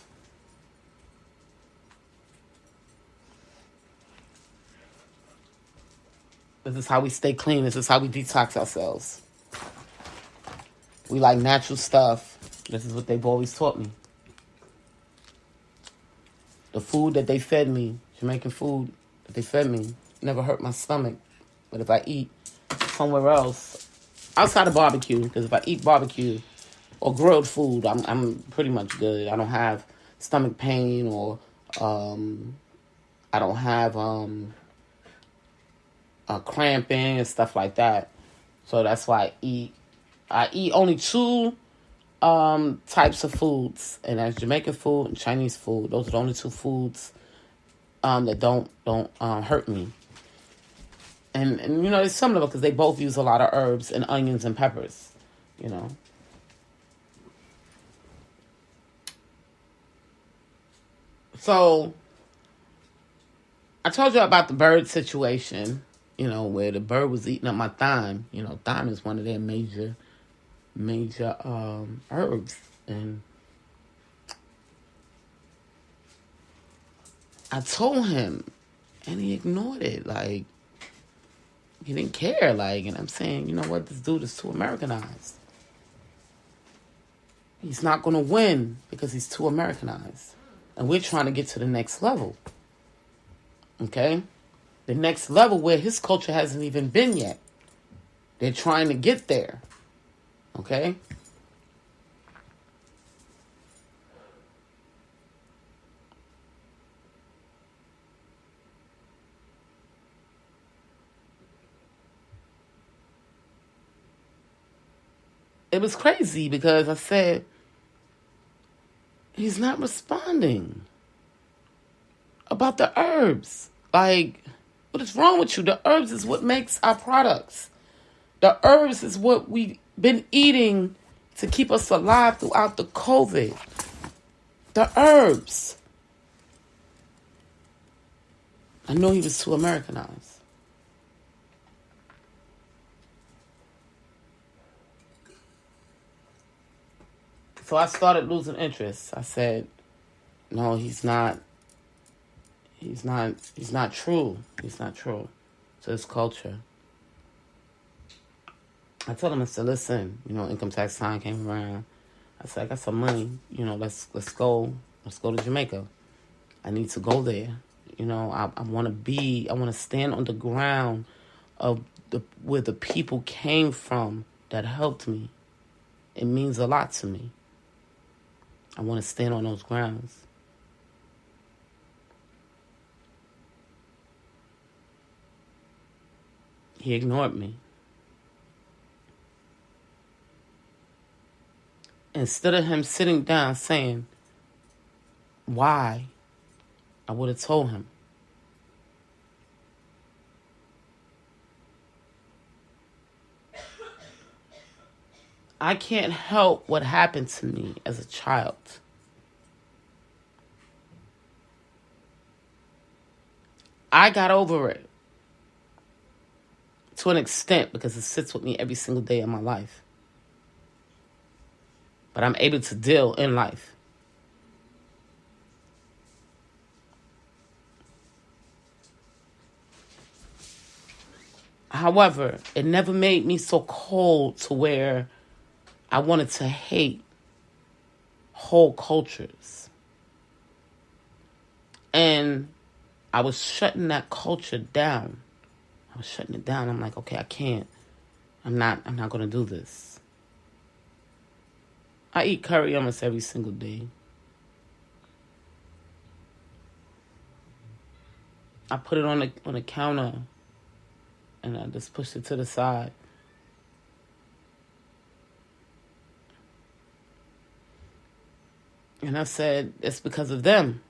This is how we stay clean. This is how we detox ourselves. We like natural stuff. This is what they've always taught me. The food that they fed me, Jamaican food that they fed me, never hurt my stomach. But if I eat somewhere else, outside of barbecue, because if I eat barbecue or grilled food, I'm pretty much good. I don't have stomach pain or I don't have cramping and stuff like that. So that's why I eat only two types of foods, and that's Jamaican food and Chinese food. Those are the only two foods that don't hurt me. And it's similar because they both use a lot of herbs and onions and peppers. So I told you about the bird situation. Where the bird was eating up my thyme. Thyme is one of their major herbs. And I told him, and he ignored it. Like, he didn't care. Like, and I'm saying, you know what? This dude is too Americanized. He's not going to win because he's too Americanized. And we're trying to get to the next level. Okay? The next level where his culture hasn't even been yet. They're trying to get there. Okay? It was crazy because I said, he's not responding about the herbs. Like, what is wrong with you? The herbs is what makes our products. The herbs is what we've been eating to keep us alive throughout the COVID. The herbs. I know he was too Americanized. So I started losing interest. I said, no, he's not true. He's not true to his culture. I told him, I said, listen, income tax time came around. I said, I got some money, let's go to Jamaica. I need to go there. I want to stand on the ground of where the people came from that helped me. It means a lot to me. I want to stand on those grounds. He ignored me. Instead of him sitting down saying why, I would have told him. I can't help what happened to me as a child. I got over it to an extent because it sits with me every single day of my life. But I'm able to deal in life. However, it never made me so cold to where I wanted to hate whole cultures. And I was shutting that culture down. I was shutting it down. I'm like, okay, I can't. I'm not going to do this. I eat curry almost every single day. I put it on the counter and I just pushed it to the side. And I said, it's because of them.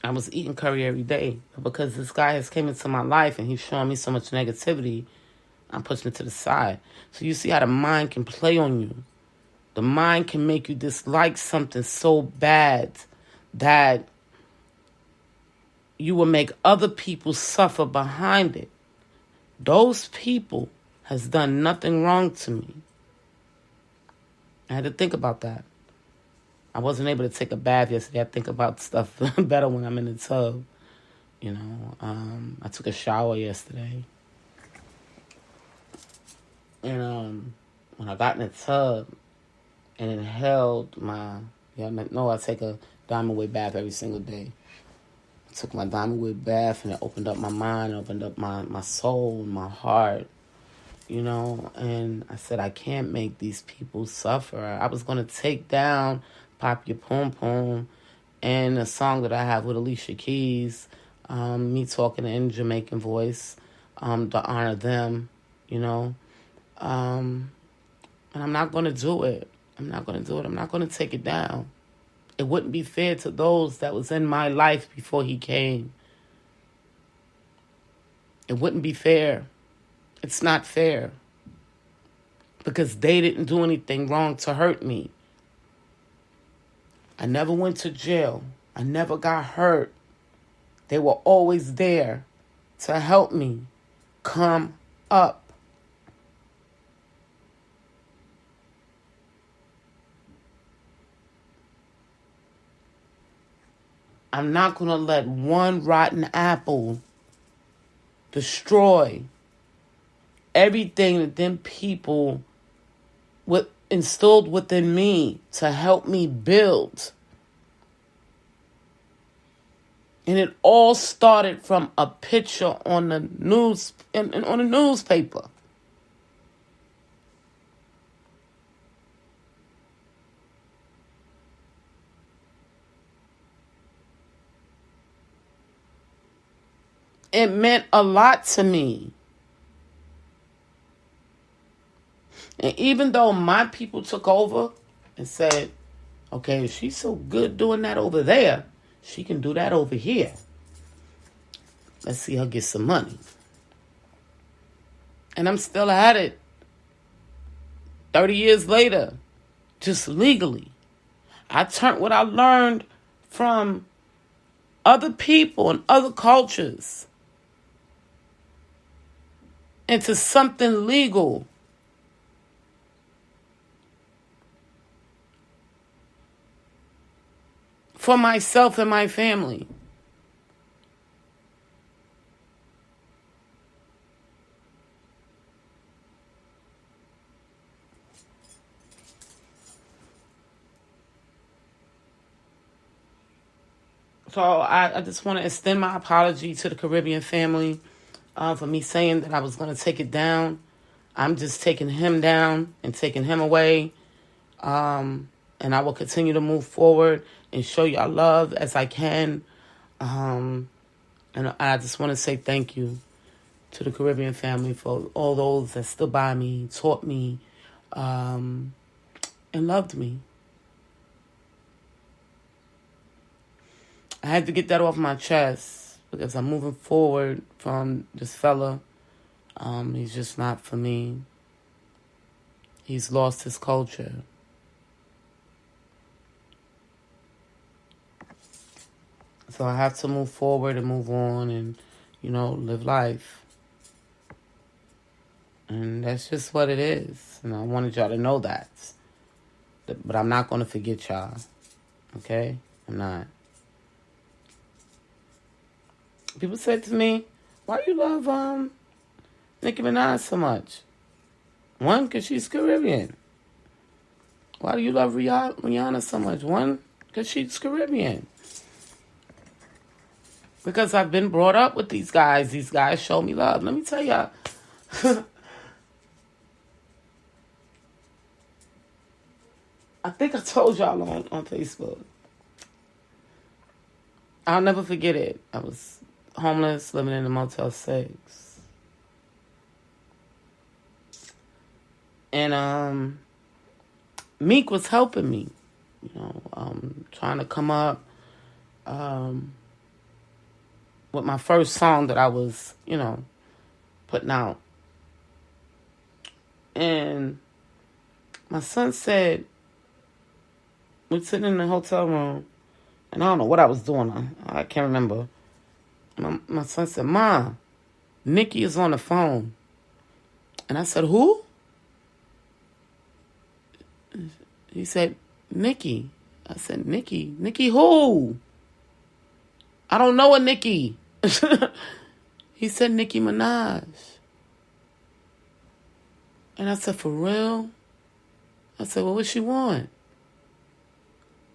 I was eating curry every day. But because this guy has came into my life and he's showing me so much negativity, I'm pushing it to the side. So you see how the mind can play on you. The mind can make you dislike something so bad that you will make other people suffer behind it. Those people has done nothing wrong to me. I had to think about that. I wasn't able to take a bath yesterday. I think about stuff better when I'm in the tub. I took a shower yesterday. And when I got in the tub and inhaled I take a Diamond Way bath every single day. I took my Diamond Way bath and it opened up my mind, opened up my soul, my heart. And I said, I can't make these people suffer. I was going to take down Pop Your Pum Pum and a song that I have with Alicia Keys, me talking in Jamaican voice, to honor them, and I'm not going to do it. I'm not going to take it down. It wouldn't be fair to those that was in my life before he came. It wouldn't be fair. It's not fair. Because they didn't do anything wrong to hurt me. I never went to jail. I never got hurt. They were always there to help me come up. I'm not going to let one rotten apple destroy everything that them people instilled within me to help me build. And it all started from a picture on the news on the newspaper. It meant a lot to me. And even though my people took over and said, okay, if she's so good doing that over there, she can do that over here. Let's see her get some money. And I'm still at it 30 years later, just legally. I turned what I learned from other people and other cultures into something legal. For myself and my family. So I just want to extend my apology to the Caribbean family for me saying that I was going to take it down. I'm just taking him down and taking him away. And I will continue to move forward and show y'all love as I can. And I just want to say thank you to the Caribbean family for all those that stood by me, taught me, and loved me. I had to get that off my chest because I'm moving forward from this fella. He's just not for me. He's lost his culture. So I have to move forward and move on and, live life. And that's just what it is. And I wanted y'all to know that. But I'm not going to forget y'all. Okay? I'm not. People said to me, why you love Nicki Minaj so much? One, because she's Caribbean. Why do you love Rihanna so much? One, because she's Caribbean. Because I've been brought up with these guys. These guys show me love. Let me tell y'all. I think I told y'all on Facebook. I'll never forget it. I was homeless, living in a Motel 6. And Meek was helping me, trying to come up with my first song that I was, putting out. And my son said, we're sitting in the hotel room, and I don't know what I was doing. I can't remember. My son said, "Mom, Nikki is on the phone." And I said, "Who?" He said, "Nikki." I said, "Nikki? Nikki who?" "I don't know a Nikki." He said, "Nicki Minaj." And I said, "For real?" I said, "Well, what she want?"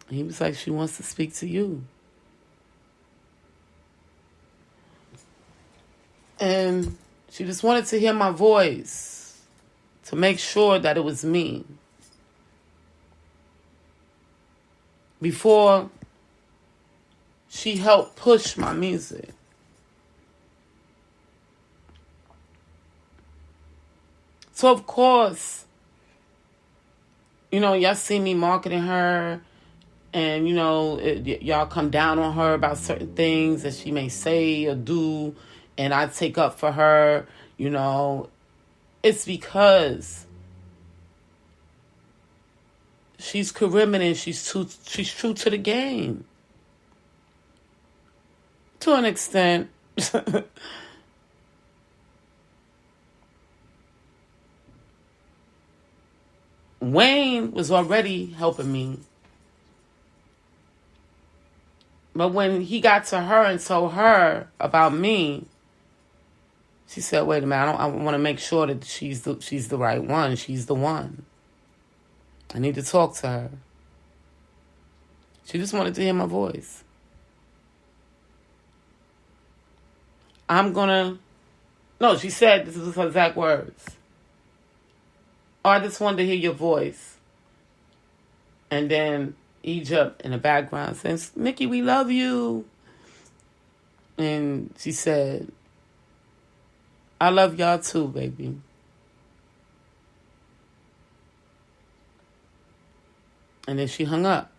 And he was like, "She wants to speak to you." And she just wanted to hear my voice to make sure that it was me. Before she helped push my music. So, of course, y'all see me marketing her. And, y'all come down on her about certain things that she may say or do. And I take up for her, It's because she's Caribbean and she's true to the game. To an extent. Wayne was already helping me. But when he got to her and told her about me, she said, "Wait a minute, I want to make sure that she's the right one. She's the one. I need to talk to her." She just wanted to hear my voice. No, she said, this was her exact words. "Oh, I just wanted to hear your voice." And then Egypt in the background says, "Nikki, we love you." And she said, "I love y'all too, baby." And then she hung up.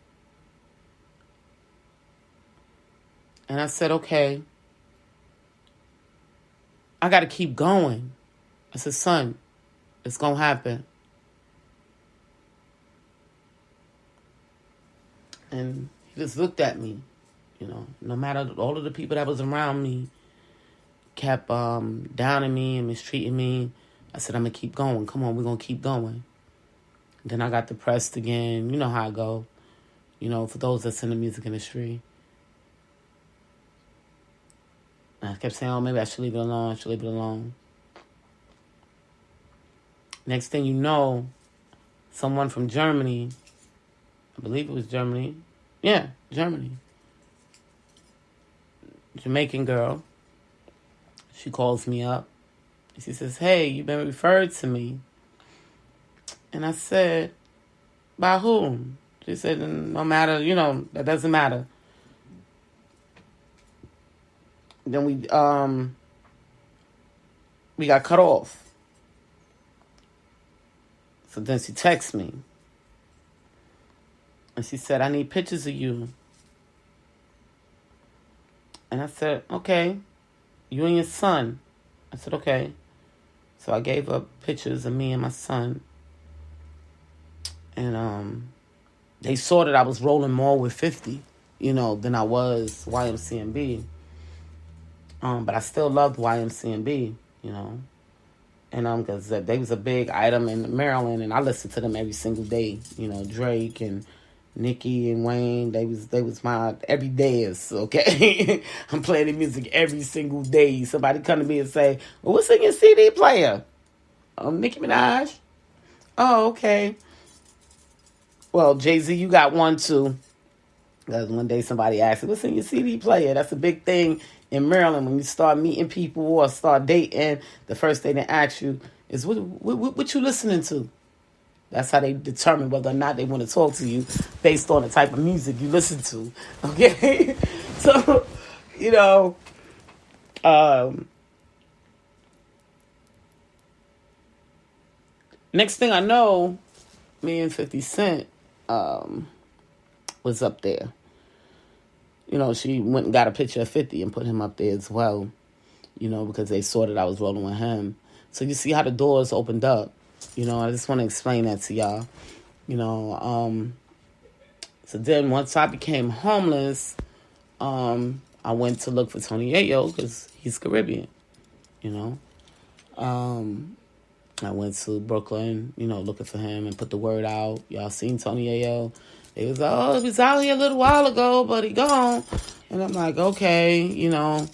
And I said, "Okay, I got to keep going." I said, "Son, it's going to happen." And he just looked at me, no matter all of the people that was around me kept downing me and mistreating me. I said, "I'm going to keep going. Come on, we're going to keep going." And then I got depressed again. You know how I go, for those that's in the music industry. And I kept saying, "Oh, maybe I should leave it alone. Next thing you know, someone from Germany, I believe it was Germany. Yeah, Germany. Jamaican girl. She calls me up. She says, hey, you've been referred to me. And I said, by whom? She said, no matter, that doesn't matter. Then we got cut off. So then she texts me. And she said, I need pictures of you. And I said, okay. You and your son. I said, okay. So I gave her pictures of me and my son. And they saw that I was rolling more with 50, than I was YMCMB. But I still loved YMCMB, And because they was a big item in Maryland, and I listened to them every single day. Drake and Nicki and Wayne, they was my everydayers, okay? I'm playing the music every single day. Somebody come to me and say, well, what's in your CD player? Nicki Minaj. Oh, okay. Well, Jay-Z, you got one too. Because one day somebody asked me, what's in your CD player? That's a big thing in Maryland. When you start meeting people or start dating, the first thing they ask you is, what you listening to? That's how they determine whether or not they want to talk to you based on the type of music you listen to. Okay? So, next thing I know, me and 50 Cent was up there. She went and got a picture of 50 and put him up there as well, because they saw that I was rolling with him. So you see how the doors opened up. I just want to explain that to y'all. So then once I became homeless, I went to look for Tony Yayo because he's Caribbean, I went to Brooklyn, looking for him and put the word out. Y'all seen Tony Yayo? They was like, he was out here a little while ago, but he gone. And I'm like, okay, all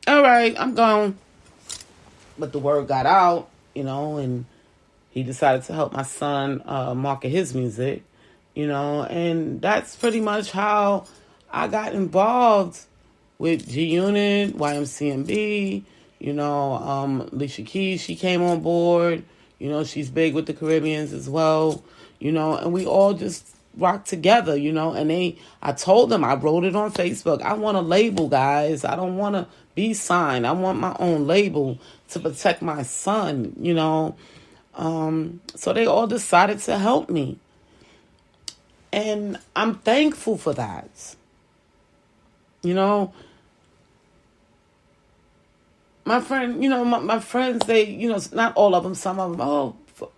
right, I'm gone. But the word got out, and he decided to help my son market his music, and that's pretty much how I got involved with G-Unit, YMCMB, Alicia Keys, she came on board, she's big with the Caribbeans as well, and we all just rock together, and I told them, I wrote it on Facebook, I want a label, guys. I don't want to be signed. I want my own label to protect my son, so they all decided to help me. And I'm thankful for that. My friend, my friends, they, not all of them, some of them,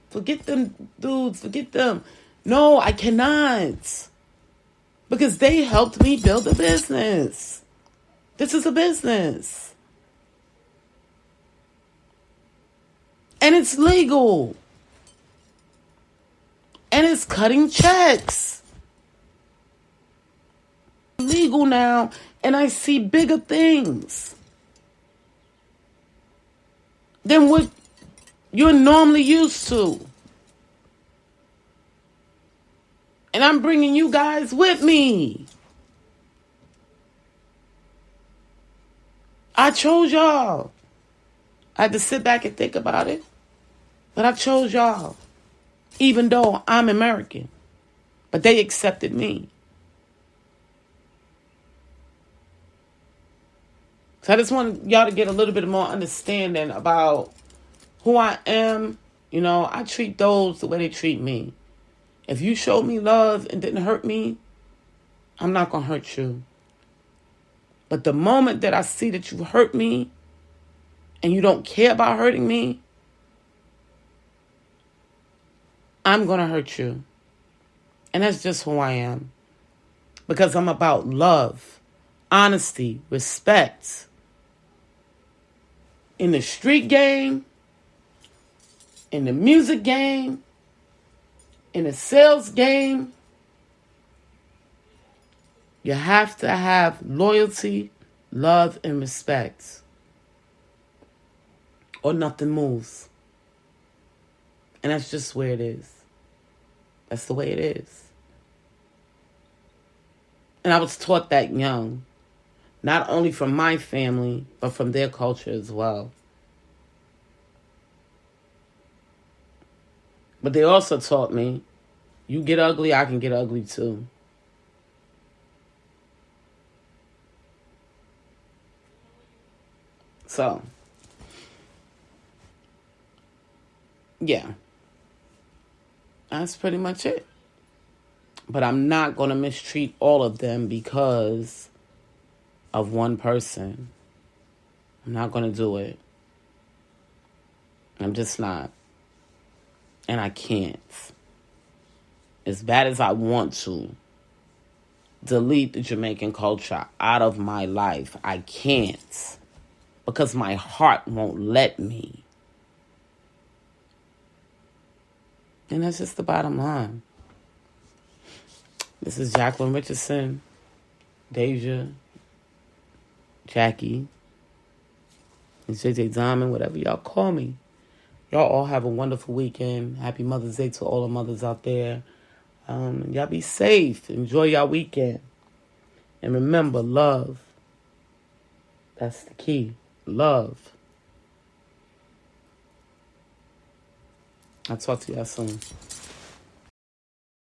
forget them dudes, forget them. No, I cannot. Because they helped me build a business. This is a business. And it's legal. And it's cutting checks. Legal now, and I see bigger things than what you're normally used to. And I'm bringing you guys with me. I chose y'all. I had to sit back and think about it. But I chose y'all. Even though I'm American. But they accepted me. So I just want y'all to get a little bit more understanding about who I am. I treat those the way they treat me. If you showed me love and didn't hurt me, I'm not going to hurt you. But the moment that I see that you hurt me and you don't care about hurting me, I'm going to hurt you. And that's just who I am. Because I'm about love, honesty, respect. In the street game, in the music game, in the sales game, you have to have loyalty, love, and respect. Or nothing moves. And that's just where it is. That's the way it is. And I was taught that young, not only from my family, but from their culture as well. But they also taught me, you get ugly, I can get ugly too. So, yeah, that's pretty much it. But I'm not going to mistreat all of them because of one person. I'm not going to do it. I'm just not. And I can't. As bad as I want to delete the Jamaican culture out of my life, I can't. Because my heart won't let me. And that's just the bottom line. This is Jacqueline Richardson, Deja, Jackie, and JJ Diamond, whatever y'all call me. Y'all all have a wonderful weekend. Happy Mother's Day to all the mothers out there. Y'all be safe. Enjoy y'all weekend. And remember, love. That's the key. Love. I'll talk to y'all soon.